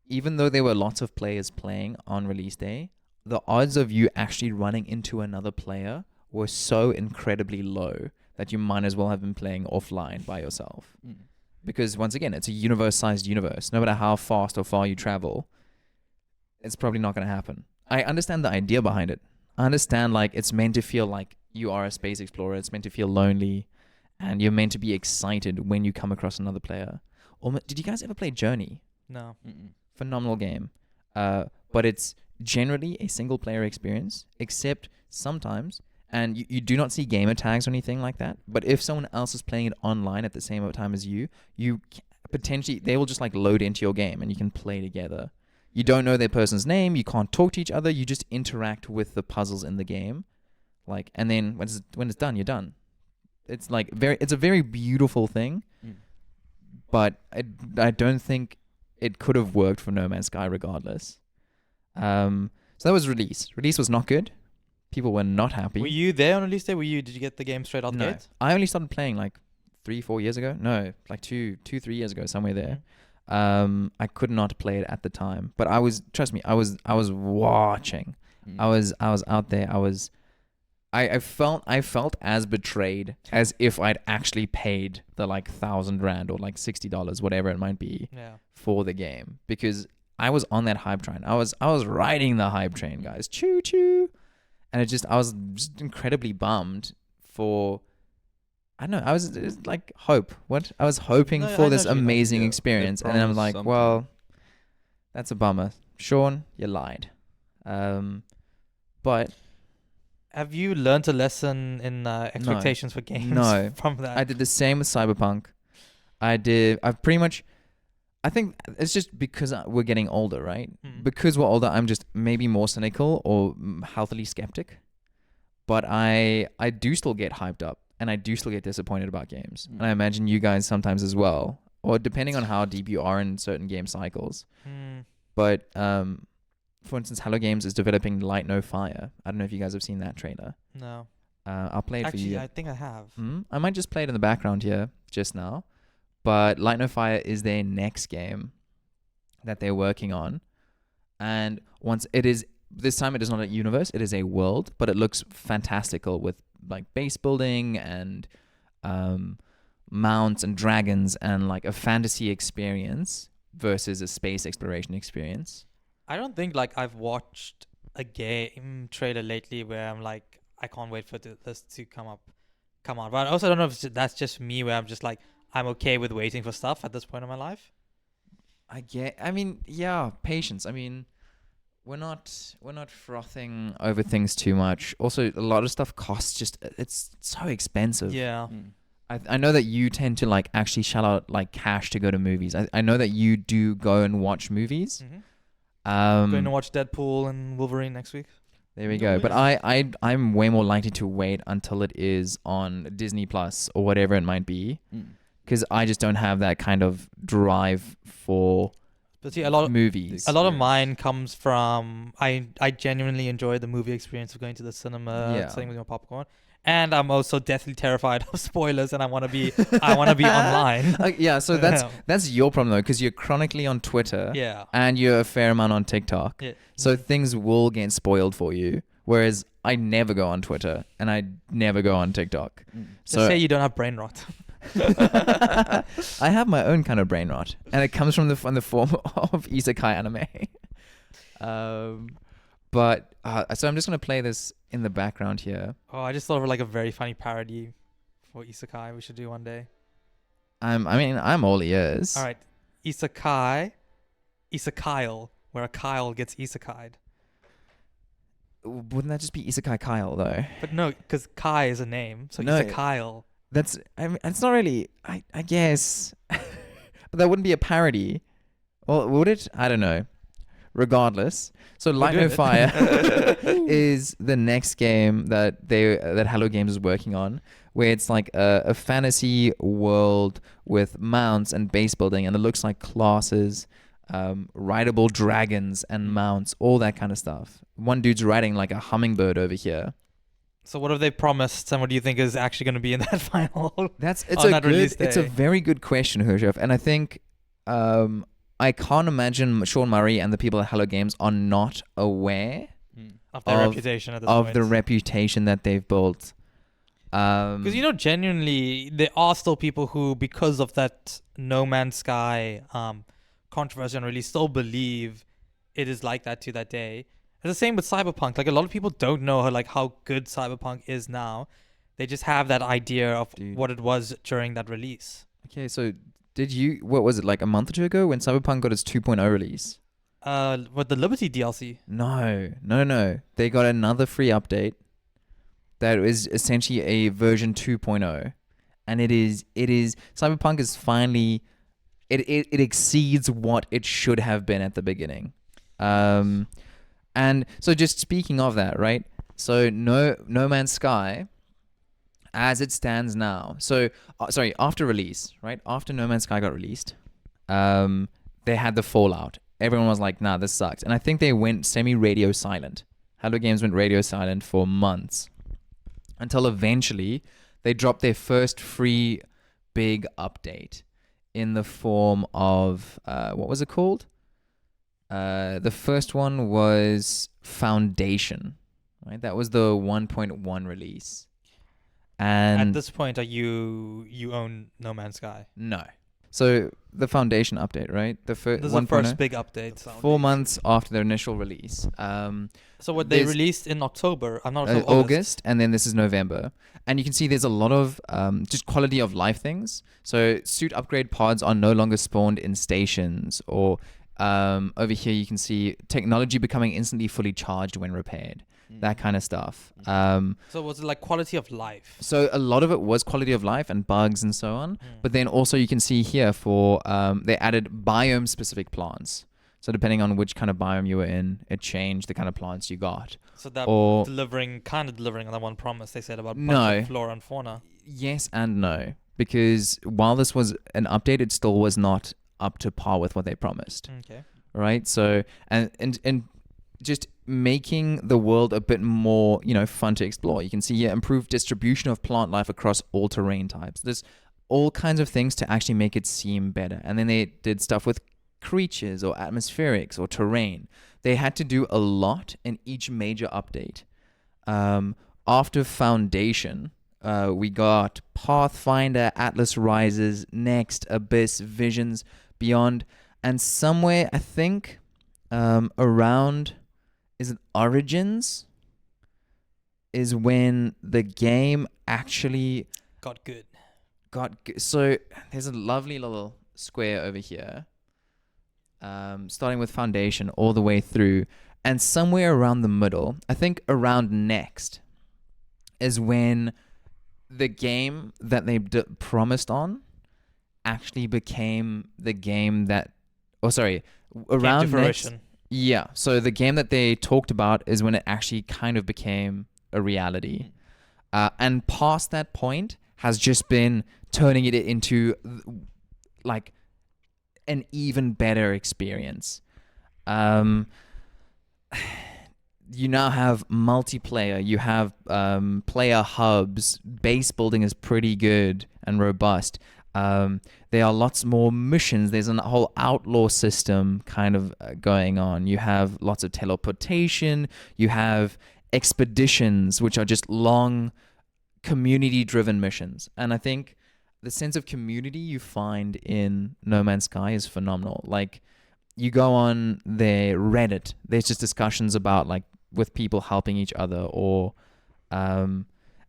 Speaker 3: even though there were lots of players playing on release day, the odds of you actually running into another player were so incredibly low that you might as well have been playing offline by yourself. Because once again, it's a universe-sized universe. No matter how fast or far you travel, it's probably not going to happen. I understand the idea behind it. I understand like it's meant to feel like you are a space explorer. It's meant to feel lonely, and you're meant to be excited when you come across another player. Did you guys ever play Journey?
Speaker 1: No.
Speaker 3: Phenomenal game. But it's generally a single player experience, except sometimes, and you do not see gamer tags or anything like that, but if someone else is playing it online at the same time as you potentially, they will just like load into your game and you can play together. You don't know their person's name, you can't talk to each other, you just interact with the puzzles in the game. Like, and then when it's done, you're done. It's like it's a very beautiful thing, but I don't think it could have worked for No Man's Sky regardless. So that was release. Release was not good. People were not happy.
Speaker 1: Were you there on release day? Did you get the game straight out the gate?
Speaker 3: I only started playing like 3-4 years ago. No, like 2-3 years ago, somewhere there. I could not play it at the time, but trust me, I was watching. I was out there. I felt as betrayed as if I'd actually paid the like 1,000 rand or like $60, whatever it might be, for the game, because I was on that hype train. I was riding the hype train, guys. Choo choo. And I was just incredibly bummed for, I don't know, it was like hope. I was hoping for this amazing experience, and then I'm like, well, that's a bummer. Sean, you lied. But
Speaker 1: have you learned a lesson in expectations for games from that?
Speaker 3: I did the same with Cyberpunk. I think it's just because we're getting older, right? Because we're older, I'm just maybe more cynical or healthily skeptic. But I do still get hyped up, and I do still get disappointed about games. And I imagine you guys sometimes as well, or depending on how deep you are in certain game cycles. But for instance, Hello Games is developing Light No Fire. I don't know if you guys have seen that trailer.
Speaker 1: No.
Speaker 3: I'll play it for you.
Speaker 1: Actually, I think I have.
Speaker 3: I might just play it in the background here just now. But Light No Fire is their next game that they're working on. And this time it is not a universe, it is a world, but it looks fantastical with like base building and mounts and dragons and like a fantasy experience versus a space exploration experience.
Speaker 1: I don't think like I've watched a game trailer lately where I'm like, I can't wait for this to come out. But I also don't know if that's just me, where I'm just like, I'm okay with waiting for stuff at this point in my life.
Speaker 3: Patience. I mean, we're not frothing over things too much. Also, a lot of stuff costs it's so expensive.
Speaker 1: Yeah.
Speaker 3: I know that you tend to like actually shell out like cash to go to movies. I know that you do go and watch movies.
Speaker 1: Going to watch Deadpool and Wolverine next week.
Speaker 3: There we go. But I'm way more likely to wait until it is on Disney Plus or whatever it might be, because I just don't have that kind of drive for movies.
Speaker 1: A lot of mine comes from I genuinely enjoy the movie experience of going to the cinema, sitting with my popcorn. And I'm also deathly terrified of spoilers, and I want to be online.
Speaker 3: So that's your problem though, because you're chronically on Twitter, and you're a fair amount on TikTok. So things will get spoiled for you. Whereas I never go on Twitter, and I never go on TikTok.
Speaker 1: So say you don't have brain rot.
Speaker 3: I have my own kind of brain rot, and it comes from the form of isekai anime. So I'm just gonna play this in the background here.
Speaker 1: Oh, I just thought of like a very funny parody for isekai we should do one day.
Speaker 3: I'm all ears.
Speaker 1: All right, isekai'll, where a Kyle gets isekai'd.
Speaker 3: Wouldn't that just be Isekai Kyle though?
Speaker 1: But no, because Kai is a name, so no, isekai'll.
Speaker 3: It's not really. I guess, but that wouldn't be a parody. Well, would it? I don't know. Regardless, so Light No Fire is the next game that Hello Games is working on, where it's like a fantasy world with mounts and base building, and it looks like classes, rideable dragons and mounts, all that kind of stuff. One dude's riding like a hummingbird over here.
Speaker 1: So what have they promised, and what do you think is actually going to be in that final?
Speaker 3: It's a very good question, hushav, and I think I can't imagine Sean Murray and the people at Hello Games are not aware
Speaker 1: of their reputation at this point.
Speaker 3: Of the reputation that they've built.
Speaker 1: Because genuinely, there are still people who, because of that No Man's Sky controversy on release, still believe it is like that to that day. It's the same with Cyberpunk. Like a lot of people don't know how good Cyberpunk is now. They just have that idea of what it was during that release.
Speaker 3: Okay, so what was it, like a month or two ago when Cyberpunk got its 2.0 release?
Speaker 1: With the Liberty DLC?
Speaker 3: No. They got another free update that is essentially a version 2.0. And it is Cyberpunk is finally, it exceeds what it should have been at the beginning. And so just speaking of that, right? So No Man's Sky, as it stands now. So, after release, right? After No Man's Sky got released, they had the fallout. Everyone was like, nah, this sucks. And I think they went semi-radio silent. Hello Games went radio silent for months. Until eventually, they dropped their first free big update in the form of, what was it called? The first one was Foundation, right? That was the 1.1 release. And
Speaker 1: at this point, you own No Man's Sky?
Speaker 3: No. So the Foundation update, right?
Speaker 1: This is the first big update.
Speaker 3: 4 months after their initial release.
Speaker 1: So what they released in October? I'm not
Speaker 3: August, and then this is November. And you can see there's a lot of just quality of life things. So suit upgrade pods are no longer spawned in stations, or over here you can see technology becoming instantly fully charged when repaired. That kind of stuff.
Speaker 1: So was it like quality of life?
Speaker 3: So a lot of it was quality of life and bugs and so on. But then also you can see here for they added biome specific plants. So depending on which kind of biome you were in, it changed the kind of plants you got.
Speaker 1: So that delivering on that one promise they said about flora and fauna.
Speaker 3: Yes and no, because while this was an update, it still was not up to par with what they promised.
Speaker 1: Okay.
Speaker 3: Right. So and just making the world a bit more, fun to explore. You can see here improved distribution of plant life across all terrain types. There's all kinds of things to actually make it seem better. And then they did stuff with creatures or atmospherics or terrain. They had to do a lot in each major update. After Foundation, we got Pathfinder, Atlas Rises, Next, Abyss, Visions, Beyond, and somewhere, I think, around... is it Origins? Is when the game actually
Speaker 1: got good.
Speaker 3: So there's a lovely little square over here, starting with Foundation all the way through, and somewhere around the middle, I think around Next, is when the game that they promised on actually became the game that, around Next. Yeah, so the game that they talked about is when it actually kind of became a reality. And past that point has just been turning it into like an even better experience. You now have multiplayer, you have player hubs, base building is pretty good and robust. There are lots more missions. There's a whole outlaw system kind of going on. You have lots of teleportation. You have expeditions, which are just long community-driven missions. And I think the sense of community you find in No Man's Sky is phenomenal. Like, you go on their Reddit, there's just discussions about, like, with people helping each other, or and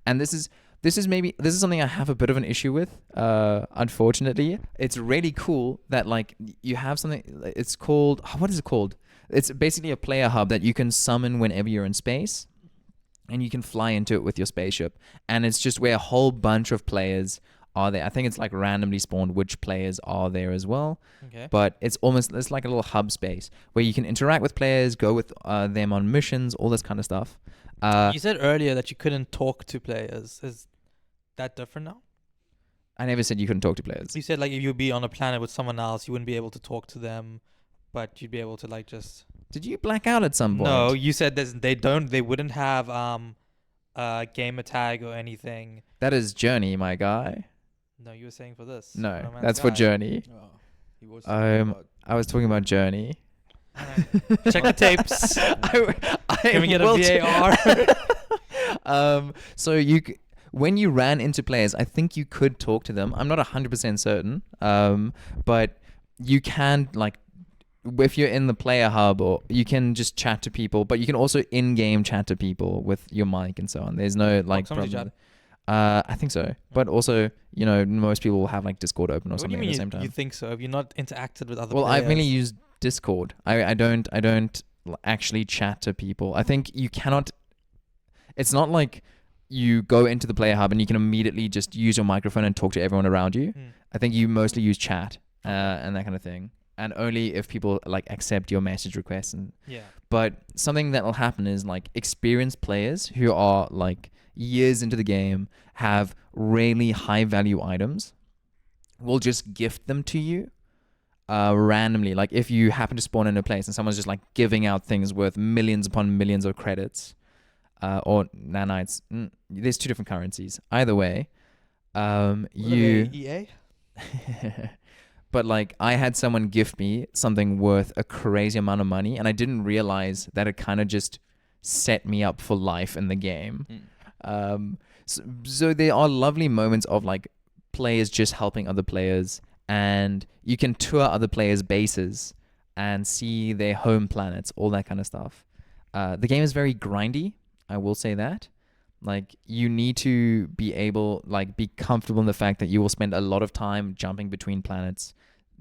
Speaker 3: this is something I have a bit of an issue with, unfortunately. It's really cool that, like, you have something, it's called, what is it called? It's basically a player hub that you can summon whenever you're in space, and you can fly into it with your spaceship. And it's just where a whole bunch of players are there. I think it's like randomly spawned which players are there as well.
Speaker 1: Okay.
Speaker 3: But it's like a little hub space where you can interact with players, go with them on missions, all this kind of stuff.
Speaker 1: You said earlier that you couldn't talk to players. Is that different now?
Speaker 3: I never said you couldn't talk to players.
Speaker 1: You said, like, if you'd be on a planet with someone else, you wouldn't be able to talk to them, but you'd be able to, like, just...
Speaker 3: Did you black out at some point?
Speaker 1: No, you said they wouldn't have gamer tag or anything.
Speaker 3: That is Journey, my guy.
Speaker 1: No, you were saying for this.
Speaker 3: No, that's for Journey. I was talking about Journey.
Speaker 1: Check the tapes. Can we get a VAR?
Speaker 3: So when you ran into players, I think you could talk to them. I'm not 100% certain, but you can, like, if you're in the player hub, or you can just chat to people, but you can also in-game chat to people with your mic and so on. There's no like problem. I think so, but also, you know, most people will have like Discord open or
Speaker 1: What do
Speaker 3: something
Speaker 1: you mean
Speaker 3: at the same time.
Speaker 1: You think so? Have you not interacted with other
Speaker 3: Well,
Speaker 1: players?
Speaker 3: I've mainly used Discord. I don't actually chat to people. I think you cannot. It's not like you go into the player hub and you can immediately just use your microphone and talk to everyone around you. I think you mostly use chat and that kind of thing, and only if people like accept your message requests. And but something that will happen is like experienced players who are like years into the game, have really high value items, will just gift them to you randomly. Like if you happen to spawn in a place and someone's just like giving out things worth millions upon millions of credits or nanites, there's two different currencies. Either way,
Speaker 1: EA?
Speaker 3: But like I had someone gift me something worth a crazy amount of money, and I didn't realize that it kind of just set me up for life in the game. So there are lovely moments of like players just helping other players, and you can tour other players' bases and see their home planets, all that kind of stuff. The game is very grindy, I will say that. Like you need to be comfortable in the fact that you will spend a lot of time jumping between planets,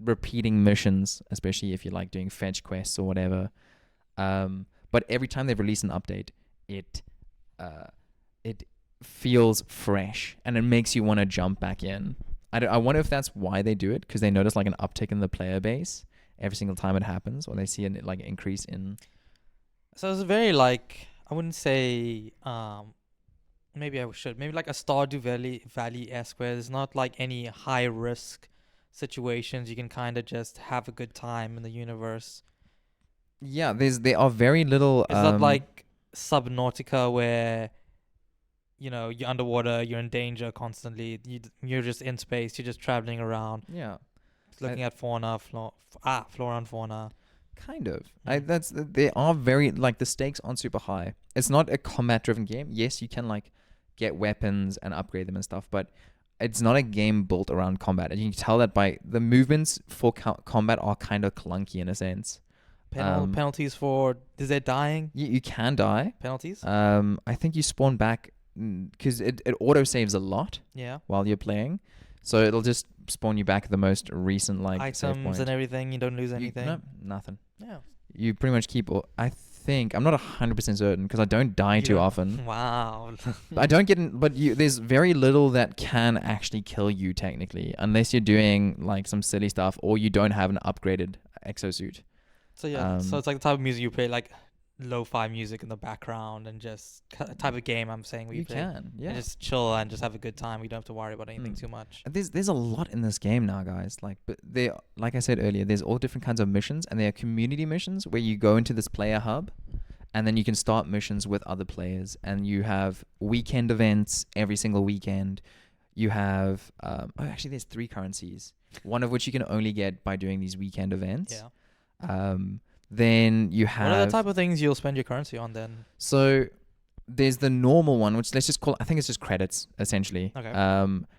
Speaker 3: repeating missions, especially if you like doing fetch quests or whatever. But every time they've released an update, it feels fresh and it makes you want to jump back in. I wonder if that's why they do it, because they notice like an uptick in the player base every single time it happens, or they see an like increase in.
Speaker 1: So it's very like, I wouldn't say maybe I should maybe like a Stardew Valley-esque, where there's not like any high risk situations. You can kind of just have a good time in the universe.
Speaker 3: Yeah, there are very little.
Speaker 1: It's not like Subnautica where, you know, you're underwater, you're in danger constantly. You're just in space. You're just traveling around.
Speaker 3: Yeah,
Speaker 1: looking at flora and fauna.
Speaker 3: Kind of. They are very like, the stakes aren't super high. It's not a combat-driven game. Yes, you can like get weapons and upgrade them and stuff, but it's not a game built around combat. And you can tell that by the movements for combat are kind of clunky in a sense.
Speaker 1: Penalties for, is there dying?
Speaker 3: You can die.
Speaker 1: Penalties?
Speaker 3: I think you spawn back because it auto saves a lot.
Speaker 1: Yeah.
Speaker 3: While you're playing, so it'll just spawn you back at the most recent like
Speaker 1: items and everything. You don't lose anything.
Speaker 3: No, nothing.
Speaker 1: Yeah.
Speaker 3: You pretty much keep. I think I'm not 100% certain because I don't die too often.
Speaker 1: Wow.
Speaker 3: I don't get in, but there's very little that can actually kill you technically, unless you're doing like some silly stuff or you don't have an upgraded exosuit.
Speaker 1: So yeah, so it's like the type of music you play, like lo-fi music in the background, and just type of game I'm saying where you play.
Speaker 3: And
Speaker 1: just chill and just have a good time. We don't have to worry about anything too much.
Speaker 3: There's a lot in this game now, guys. But like I said earlier, there's all different kinds of missions, and there are community missions where you go into this player hub, and then you can start missions with other players, and you have weekend events every single weekend. You have actually there's 3 currencies, one of which you can only get by doing these weekend events.
Speaker 1: Yeah.
Speaker 3: Then you have...
Speaker 1: What are the type of things you'll spend your currency on then?
Speaker 3: So there's the normal one, which let's just call, I think it's just credits, essentially.
Speaker 1: Okay.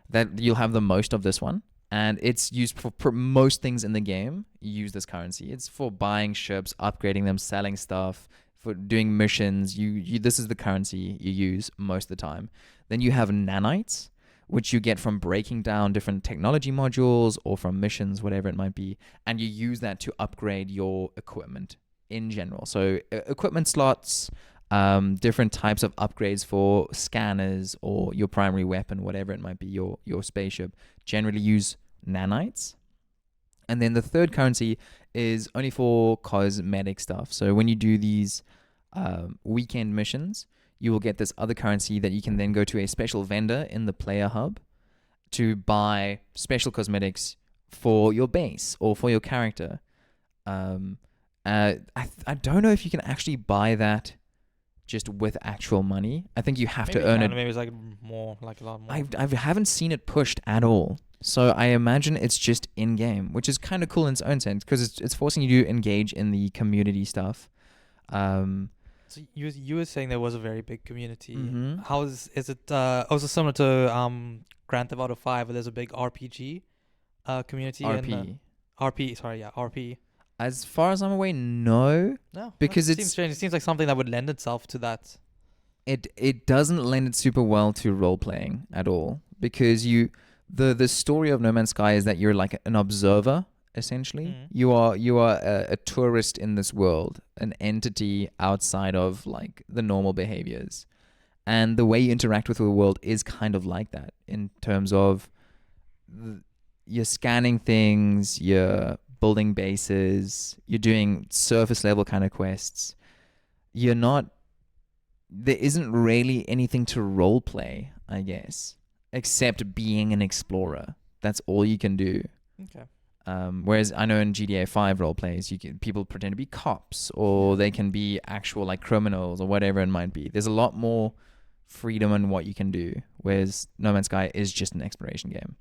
Speaker 3: That you'll have the most of this one. And it's used for most things in the game. You use this currency. It's for buying ships, upgrading them, selling stuff, for doing missions. This is the currency you use most of the time. Then you have nanites, which you get from breaking down different technology modules or from missions, whatever it might be. And you use that to upgrade your equipment in general. So equipment slots, different types of upgrades for scanners or your primary weapon, whatever it might be, your spaceship, generally use nanites. And then the third currency is only for cosmetic stuff. So when you do these weekend missions, you will get this other currency that you can then go to a special vendor in the player hub to buy special cosmetics for your base or for your character. I don't know if you can actually buy that just with actual money. I think you have to earn it.
Speaker 1: Maybe it's like more, like a lot more.
Speaker 3: I haven't seen it pushed at all. So I imagine it's just in-game, which is kind of cool in its own sense because it's forcing you to engage in the community stuff.
Speaker 1: So you were saying there was a very big community.
Speaker 3: Mm-hmm.
Speaker 1: How is it also similar to Grand Theft Auto 5, where there's a big RPG community?
Speaker 3: RP.
Speaker 1: RP.
Speaker 3: As far as I'm aware, no.
Speaker 1: No,
Speaker 3: Because
Speaker 1: it seems strange. It seems like something that would lend itself to that.
Speaker 3: It doesn't lend it super well to role playing at all, because the story of No Man's Sky is that you're like an observer essentially. You are a tourist in this world, an entity outside of like the normal behaviors, and the way you interact with the world is kind of like that in terms of you're scanning things, you're building bases, you're doing surface level kind of quests. There isn't really anything to role play, I guess, except being an explorer. That's all you can do.
Speaker 1: Okay.
Speaker 3: Whereas I know in GTA 5 role plays, people pretend to be cops, or they can be actual like criminals or whatever it might be. There's a lot more freedom in what you can do, whereas No Man's Sky is just an exploration game.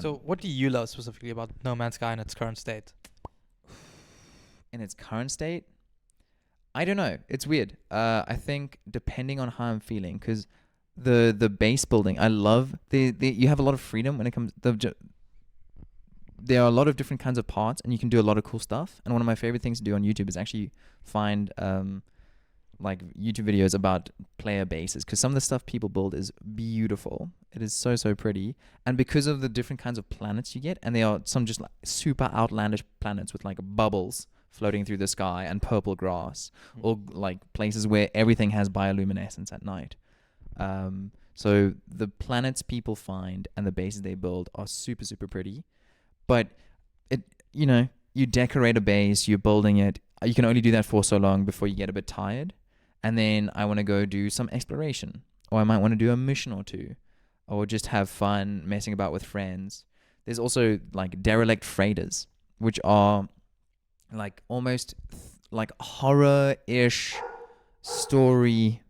Speaker 1: So what do you love specifically about No Man's Sky in its current state?
Speaker 3: In its current state, I don't know. It's weird. I think depending on how I'm feeling, because the base building, I love you have a lot of freedom when it comes. There are a lot of different kinds of parts, and you can do a lot of cool stuff. And one of my favorite things to do on YouTube is actually find like YouTube videos about player bases, because some of the stuff people build is beautiful. It is so pretty, and because of the different kinds of planets you get, and they are some just like super outlandish planets with like bubbles floating through the sky and purple grass, or like places where everything has bioluminescence at night. So the planets people find and the bases they build are super pretty, but you decorate a base, you're building it. You can only do that for so long before you get a bit tired. And then I want to go do some exploration, or I might want to do a mission or two, or just have fun messing about with friends. There's also like derelict freighters, which are like almost like horror-ish story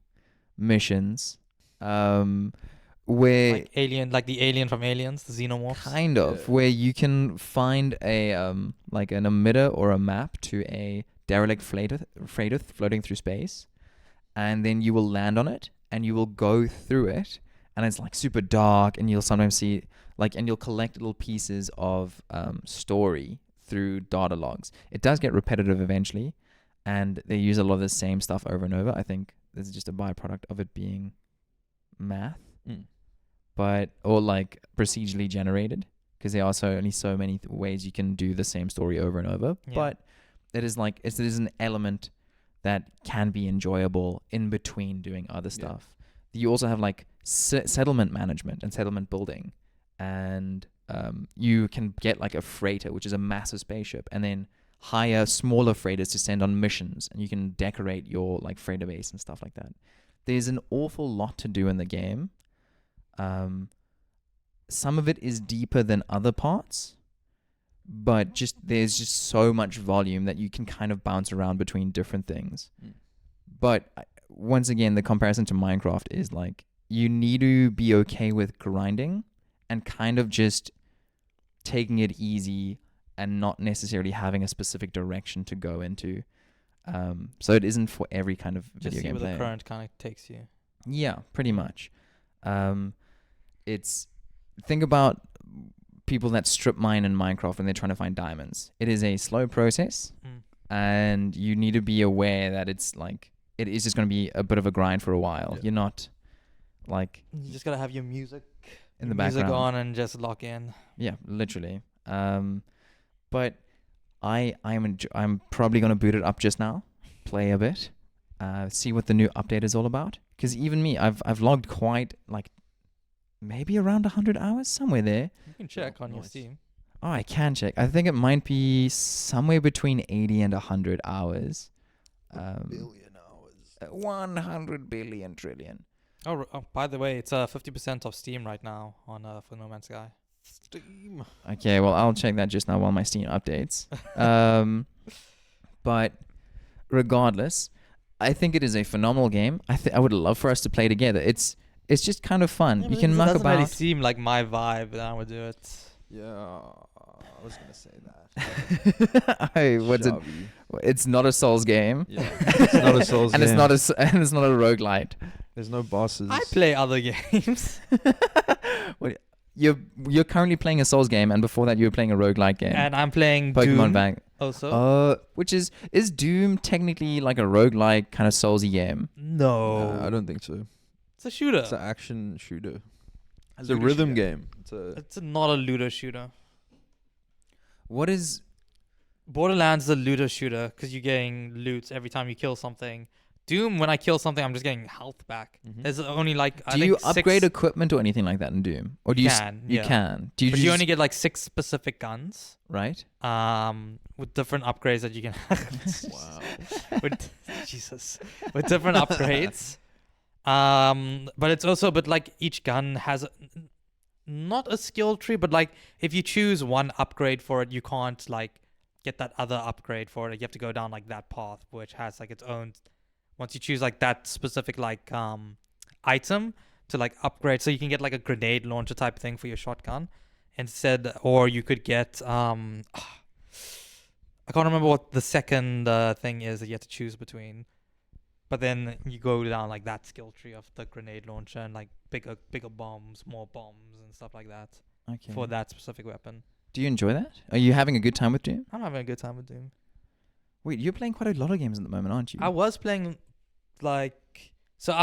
Speaker 3: missions, where
Speaker 1: Like Alien, like the alien from Aliens, the xenomorphs.
Speaker 3: kind of where you can find a like an emitter or a map to a derelict freighter floating through space, and then you will land on it and you will go through it, and it's like super dark, and you'll sometimes see like, and you'll collect little pieces of story through data logs. It does get repetitive eventually, and they use a lot of the same stuff over and over. I think this is just a byproduct of it being math, but or like procedurally generated, because there are only so many ways you can do the same story over and over.
Speaker 1: Yeah.
Speaker 3: But it is like it is an element that can be enjoyable in between doing other stuff. You also have like settlement management and settlement building, and you can get like a freighter, which is a massive spaceship, and then hire smaller freighters to send on missions, and you can decorate your like freighter base and stuff like that. There's an awful lot to do in the game. Some of it is deeper than other parts, but there's just so much volume that you can kind of bounce around between different things. But once again, the comparison to Minecraft is like, you need to be okay with grinding and kind of just taking it easy and not necessarily having a specific direction to go into. So it isn't for every kind of video game
Speaker 1: Just see
Speaker 3: player.
Speaker 1: where the current kind of takes you.
Speaker 3: Yeah, pretty much. Think about people that strip mine in Minecraft when they're trying to find diamonds. It is a slow process, and you need to be aware that it's like, it is just going to be a bit of a grind for a while. You're not like,
Speaker 1: you just gotta have your music
Speaker 3: in the background
Speaker 1: on and just lock in.
Speaker 3: Yeah, literally. But I'm probably going to boot it up just now, play a bit, see what the new update is all about. Because even me, I've logged quite like maybe around 100 hours, somewhere there.
Speaker 1: You can check on your Steam.
Speaker 3: Oh, I can check. I think it might be somewhere between 80 and 100 hours.
Speaker 2: Billion hours.
Speaker 3: 100 billion trillion.
Speaker 1: Oh, by the way, it's 50% off Steam right now on for No Man's Sky.
Speaker 2: Steam.
Speaker 3: Okay, well, I'll check that just now while my Steam updates. But regardless, I think it is a phenomenal game. I would love for us to play together. It's just kind of fun. You can muck
Speaker 1: about. It doesn't really
Speaker 3: about.
Speaker 1: seem like my vibe, but I would do it.
Speaker 2: Yeah, I was gonna say that.
Speaker 3: Hey, what's it?
Speaker 2: Shabby.
Speaker 3: It's not a Souls game.
Speaker 2: Yeah, it's not a Souls
Speaker 3: and
Speaker 2: game.
Speaker 3: it's not a roguelite.
Speaker 2: There's no bosses.
Speaker 1: I play other games.
Speaker 3: you're currently playing a Souls game, and before that you were playing a roguelike game.
Speaker 1: And I'm playing
Speaker 3: Pokemon
Speaker 1: Doom
Speaker 3: Bank.
Speaker 1: also.
Speaker 3: Which is Doom technically like a roguelike kind of Soulsy game?
Speaker 1: No.
Speaker 2: I don't think so.
Speaker 1: It's a shooter.
Speaker 2: It's an action shooter. It's a
Speaker 1: looter
Speaker 2: rhythm
Speaker 1: shooter.
Speaker 2: game.
Speaker 1: It's not a looter shooter.
Speaker 3: What is
Speaker 1: Borderlands is a looter shooter because you're getting loot every time you kill something. Doom, when I kill something, I'm just getting health back.
Speaker 2: Mhm.
Speaker 1: There's only like
Speaker 3: do you upgrade equipment or anything like that in Doom? Or do you
Speaker 1: can,
Speaker 3: you
Speaker 1: yeah.
Speaker 3: can. Do you
Speaker 1: But
Speaker 3: just,
Speaker 1: you only get like 6 specific guns.
Speaker 3: right?
Speaker 1: With different upgrades that you can
Speaker 2: Wow.
Speaker 1: with Jesus. With different upgrades. But it's also like each gun has not a skill tree, but like if you choose one upgrade for it, you can't like get that other upgrade for it. You have to go down like that path, which has like its own. Once you choose like that specific like item to like upgrade, so you can get like a grenade launcher type thing for your shotgun instead, or you could get I can't remember what the second thing is that you have to choose between. But then you go down like that skill tree of the grenade launcher and like bigger bombs, more bombs and stuff like that
Speaker 3: Okay.
Speaker 1: for that specific weapon.
Speaker 3: Do you enjoy that? Are you having a good time with Doom?
Speaker 1: I'm having a good time with Doom.
Speaker 3: Wait, you're playing quite a lot of games at the moment, aren't you?
Speaker 1: I was playing I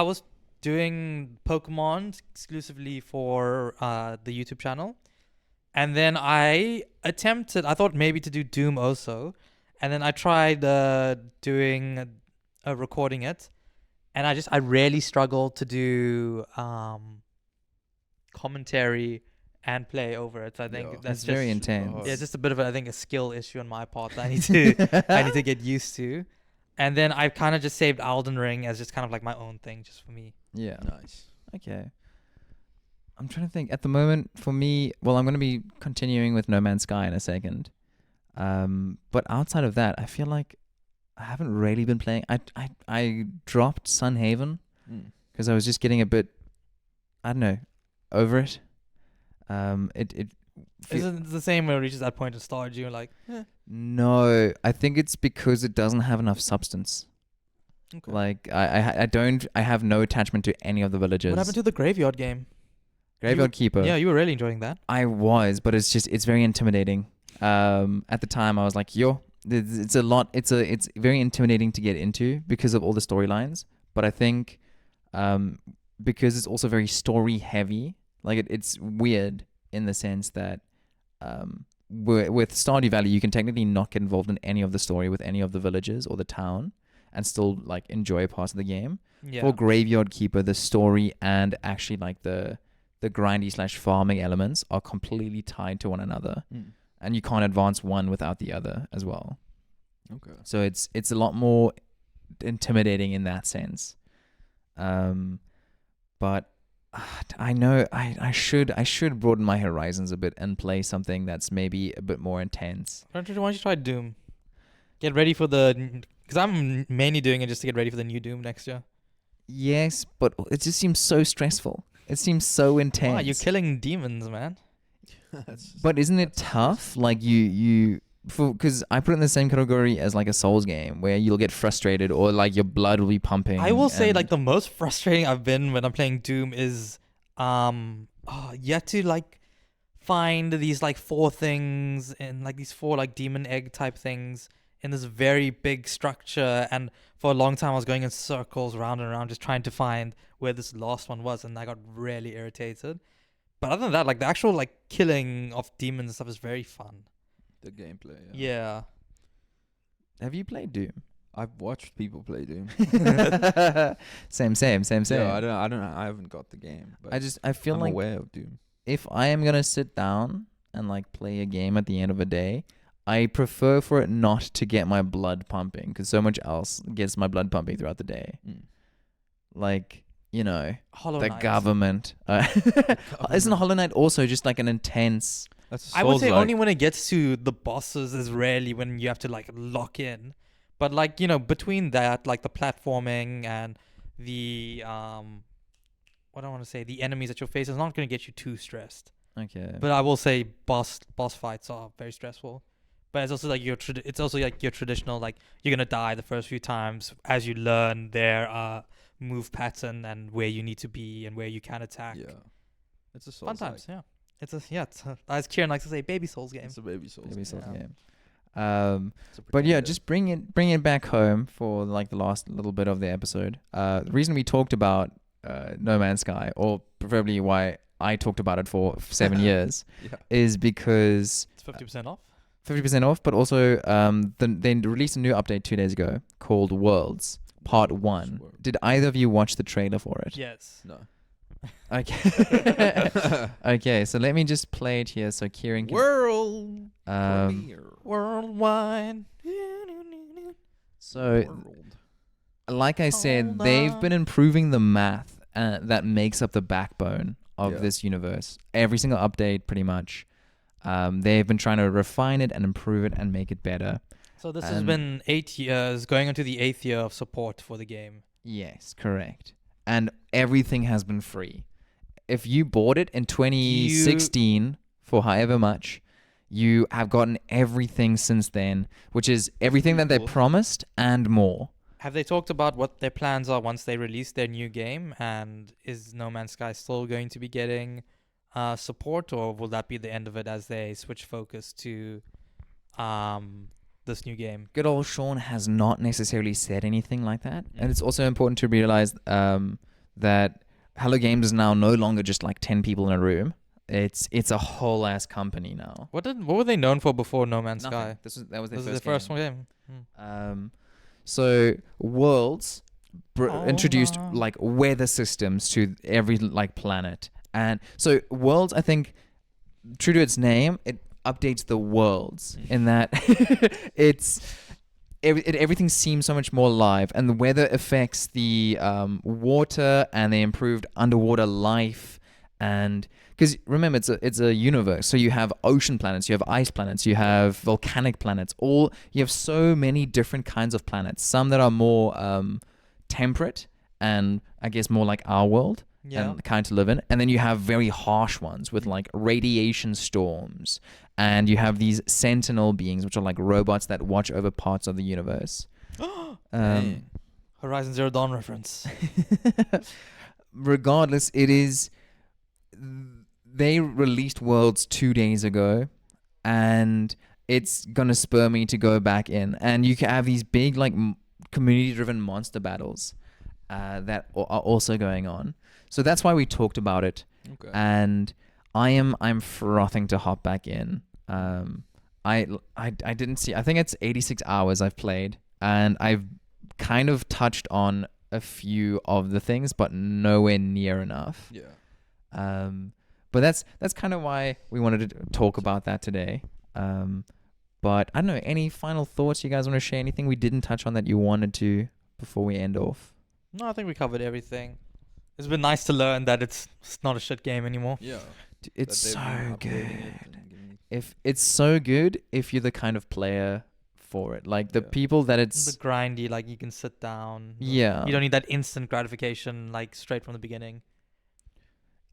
Speaker 1: was doing Pokemon exclusively for the YouTube channel. And then I thought maybe to do Doom also. And then I tried recording it. And I really struggled to do commentary and play over it. So I think that's just
Speaker 3: very intense.
Speaker 1: Yeah, it's just a bit of a skill issue on my part that I need to get used to. And then I kind of just saved Elden Ring as just kind of like my own thing just for me.
Speaker 3: Yeah.
Speaker 2: Nice.
Speaker 3: Okay. I'm trying to think. At the moment, for me, well, I'm going to be continuing with No Man's Sky in a second. But outside of that, I feel like I haven't really been playing. I dropped Sunhaven because I was just getting a bit, I don't know, over it.
Speaker 1: Is it the same when it reaches that point in Stardew? You're like,
Speaker 3: No, I think it's because it doesn't have enough substance.
Speaker 1: okay.
Speaker 3: Like I have no attachment to any of the villages.
Speaker 1: What happened to the Graveyard game?
Speaker 3: Graveyard Keeper?
Speaker 1: Yeah, you were really enjoying that.
Speaker 3: I was, but it's very intimidating. At the time I was like, it's very intimidating to get into because of all the storylines. But I think because it's also very story heavy, like it's weird in the sense that with Stardew Valley you can technically not get involved in any of the story with any of the villages or the town and still like enjoy parts of the game.
Speaker 1: Yeah.
Speaker 3: For Graveyard Keeper, the story and actually like the grindy / farming elements are completely tied to one another, and you can't advance one without the other as well.
Speaker 2: Okay.
Speaker 3: So it's a lot more intimidating in that sense. But I know I should broaden my horizons a bit and play something that's maybe a bit more intense.
Speaker 1: Why don't you try Doom? Get ready for because I'm mainly doing it just to get ready for the new Doom next year.
Speaker 3: Yes, but it just seems so stressful. It seems so intense.
Speaker 1: Wow, you're killing demons, man.
Speaker 3: But isn't it tough? Like because I put it in the same category as like a Souls game where you'll get frustrated or like your blood will be pumping.
Speaker 1: I will say like the most frustrating I've been when I'm playing Doom is you have to like find these like 4 things and like these 4 like demon egg type things in this very big structure, and for a long time I was going in circles round and around just trying to find where this last one was, and I got really irritated. But other than that, like the actual like killing of demons and stuff is very fun.
Speaker 2: The gameplay.
Speaker 1: Yeah.
Speaker 3: Have you played Doom?
Speaker 2: I've watched people play Doom.
Speaker 3: Same.
Speaker 2: Yeah, I don't know. I haven't got the game. But
Speaker 3: I feel
Speaker 2: I'm
Speaker 3: like
Speaker 2: aware of Doom.
Speaker 3: if I am gonna sit down and like play a game at the end of a day, I prefer for it not to get my blood pumping because so much else gets my blood pumping throughout the day. Like, you know,
Speaker 1: Hollow
Speaker 3: the
Speaker 1: Knight.
Speaker 3: government. Isn't Hollow Knight also just like an intense?
Speaker 1: I would say only when it gets to the bosses is rarely when you have to like lock in. But like, you know, between that, like the platforming and the what I want to say, the enemies that you'll face is not going to get you too stressed.
Speaker 3: Okay.
Speaker 1: But I will say boss fights are very stressful. But it's also like your traditional, like you're gonna die the first few times as you learn their move pattern and where you need to be and where you can attack.
Speaker 2: Yeah, it's a
Speaker 1: Fun
Speaker 2: Souls-like.
Speaker 1: times, yeah. It's as Kieran likes to say, baby souls game.
Speaker 2: It's a baby souls.
Speaker 3: Baby Souls
Speaker 1: Yeah.
Speaker 3: game.
Speaker 2: It's a
Speaker 3: But yeah,
Speaker 2: pretender.
Speaker 3: just bring it back home for like the last little bit of the episode. The reason we talked about No Man's Sky, or preferably why I talked about it for 7 years,
Speaker 2: Yeah.
Speaker 3: is because
Speaker 1: It's 50% off.
Speaker 3: 50% off, but also they released a new update 2 days ago called Worlds Part 1.
Speaker 2: Worlds.
Speaker 3: Did either of you watch the trailer for it?
Speaker 1: Yes.
Speaker 2: No.
Speaker 3: Okay. Okay, so let me just play it here so Kieran can...
Speaker 2: World
Speaker 3: Um,
Speaker 2: premiere.
Speaker 1: Worldwide.
Speaker 3: so,
Speaker 2: World.
Speaker 3: like I said,
Speaker 1: Hold
Speaker 3: they've been
Speaker 1: on.
Speaker 3: improving the math that makes up the backbone of
Speaker 2: Yeah.
Speaker 3: this universe. Every single update, pretty much. They've been trying to refine it and improve it and make it better.
Speaker 1: So this has
Speaker 3: And-
Speaker 1: been 8 years, going into the 8th year of support for the game.
Speaker 3: Yes, correct. And everything has been free. If you bought it in 2016 for however much, you have gotten everything since then, which is everything that they
Speaker 2: Cool.
Speaker 3: promised and more.
Speaker 1: Have they talked about what their plans are once they release their new game? And is No Man's Sky still going to be getting support, or will that be the end of it as they switch focus to this new game?
Speaker 3: Good old Sean has not necessarily said anything like that. And it's also important to realize that Hello Games is now no longer just like 10 people in a room. It's a whole ass company now.
Speaker 1: What were they known for before No Man's
Speaker 3: Nothing.
Speaker 1: Sky?
Speaker 3: That was their
Speaker 1: This is
Speaker 3: first
Speaker 1: the first
Speaker 3: game.
Speaker 1: one game.
Speaker 3: So Worlds introduced
Speaker 1: Oh.
Speaker 3: like weather systems to every like planet, and so Worlds, I think, true to its name, it updates the worlds in that everything seems so much more live, and the weather affects the water, and they improved underwater life. And because remember, it's a universe, so you have ocean planets, you have ice planets, you have volcanic planets. You have so many different kinds of planets. Some that are more temperate and I guess more like our world
Speaker 1: Yeah.
Speaker 3: and kind to live in, and then you have very harsh ones with like radiation storms, and you have these sentinel beings, which are like robots that watch over parts of the universe.
Speaker 2: Dang.
Speaker 1: Horizon Zero Dawn reference.
Speaker 3: Regardless, they released Worlds 2 days ago, and it's gonna spur me to go back in. And you can have these big like community-driven monster battles that are also going on. So that's why we talked about it.
Speaker 2: Okay.
Speaker 3: And I'm frothing to hop back in. I didn't see. I think it's 86 hours I've played, and I've kind of touched on a few of the things, but nowhere near enough.
Speaker 2: Yeah.
Speaker 3: But that's kind of why we wanted to talk about that today. But I don't know. Any final thoughts you guys want to share? Anything we didn't touch on that you wanted to before we end off?
Speaker 1: No, I think we covered everything. It's been nice to learn that it's not a shit game anymore.
Speaker 2: Yeah.
Speaker 3: It's
Speaker 2: That
Speaker 3: so
Speaker 2: they've been updating
Speaker 3: good.
Speaker 2: it and giving
Speaker 3: If it's so good, if you're the kind of player for it, like the
Speaker 2: Yeah.
Speaker 3: people that
Speaker 1: The
Speaker 3: it's
Speaker 1: grindy, like you can sit down.
Speaker 3: yeah.
Speaker 1: You don't need that instant gratification, like straight from the beginning.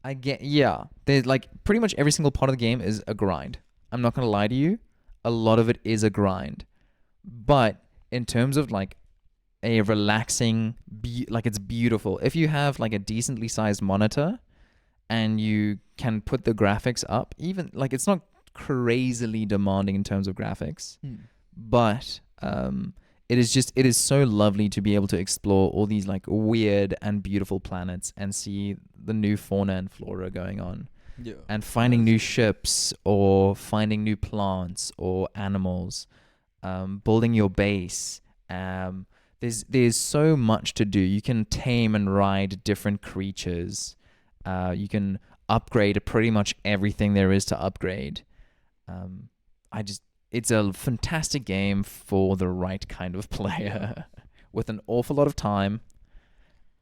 Speaker 3: There's like pretty much every single part of the game is a grind. I'm not gonna lie to you, a lot of it is a grind. But in terms of like a relaxing, like it's beautiful. If you have like a decently sized monitor, and you can put the graphics up, even like it's not crazily demanding in terms of graphics, but it is so lovely to be able to explore all these like weird and beautiful planets and see the new fauna and flora going on,
Speaker 2: Yeah.
Speaker 3: and finding new ships or finding new plants or animals, building your base. There's so much to do. You can tame and ride different creatures. You can upgrade pretty much everything there is to upgrade. It's a fantastic game for the right kind of player with an awful lot of time,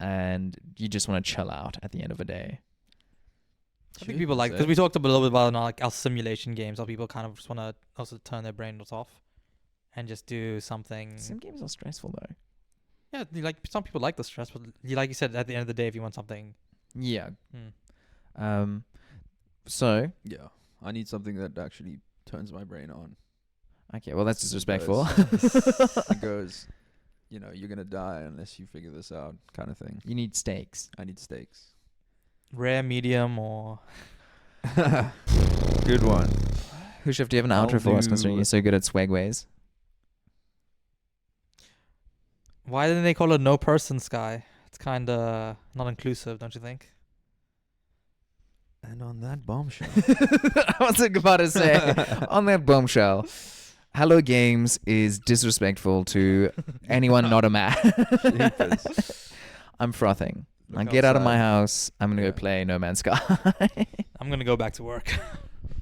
Speaker 3: and you just want to chill out at the end of the day.
Speaker 1: I think people like, because we talked a little bit about like our simulation games, how people kind of just want to also turn their brains off and just do something.
Speaker 3: Sim games are stressful though.
Speaker 1: Yeah, like some people like the stress, but like you said, at the end of the day, if you want something.
Speaker 3: Yeah.
Speaker 1: Hmm.
Speaker 3: So
Speaker 2: Yeah. I need something that actually turns my brain on.
Speaker 3: okay, well that's disrespectful.
Speaker 2: It goes, you're gonna die unless you figure this out, kind of thing.
Speaker 3: You need stakes.
Speaker 2: I need stakes.
Speaker 1: Rare, medium, or
Speaker 2: Good one.
Speaker 3: Hushav, do you have an outro for us considering you're so good at swegways?
Speaker 1: Why didn't they call it no person sky? It's kind of not inclusive, don't you think?
Speaker 2: And on that bombshell.
Speaker 3: I was about to say, on that bombshell, Hello Games is disrespectful to anyone not a man. I'm frothing. I get out of my house. I'm going to go play No Man's Sky.
Speaker 1: I'm going to go back to work.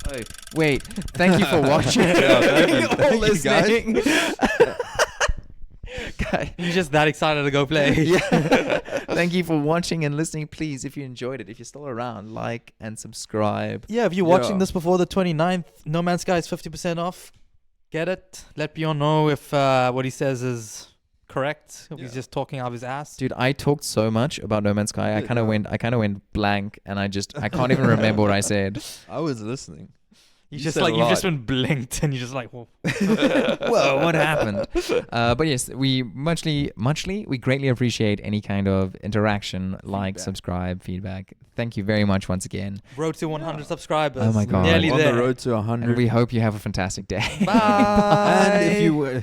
Speaker 3: Oh, wait. Thank you for watching. Or listening.
Speaker 1: You're just that excited to go play.
Speaker 3: Thank you for watching and listening. Please, if you enjoyed it, if you're still around, like and subscribe.
Speaker 1: Yeah, if you're watching this before the 29th, No Man's Sky is 50% off. Get it. Let Bjorn know if what he says is correct. If he's just talking out of his ass.
Speaker 3: Dude, I talked so much about No Man's Sky. I kind of went blank, and I can't even remember what I said.
Speaker 2: I was listening.
Speaker 1: You've just been blinked, and you're just like, whoa.
Speaker 3: Whoa, what happened? But yes, we we greatly appreciate any kind of interaction, like, subscribe, feedback. Thank you very much once again.
Speaker 1: Road to 100 subscribers.
Speaker 3: Oh my God.
Speaker 1: Nearly
Speaker 2: on
Speaker 1: there.
Speaker 2: the road to 100.
Speaker 3: And we hope you have a fantastic day.
Speaker 1: Bye.
Speaker 2: And if you were,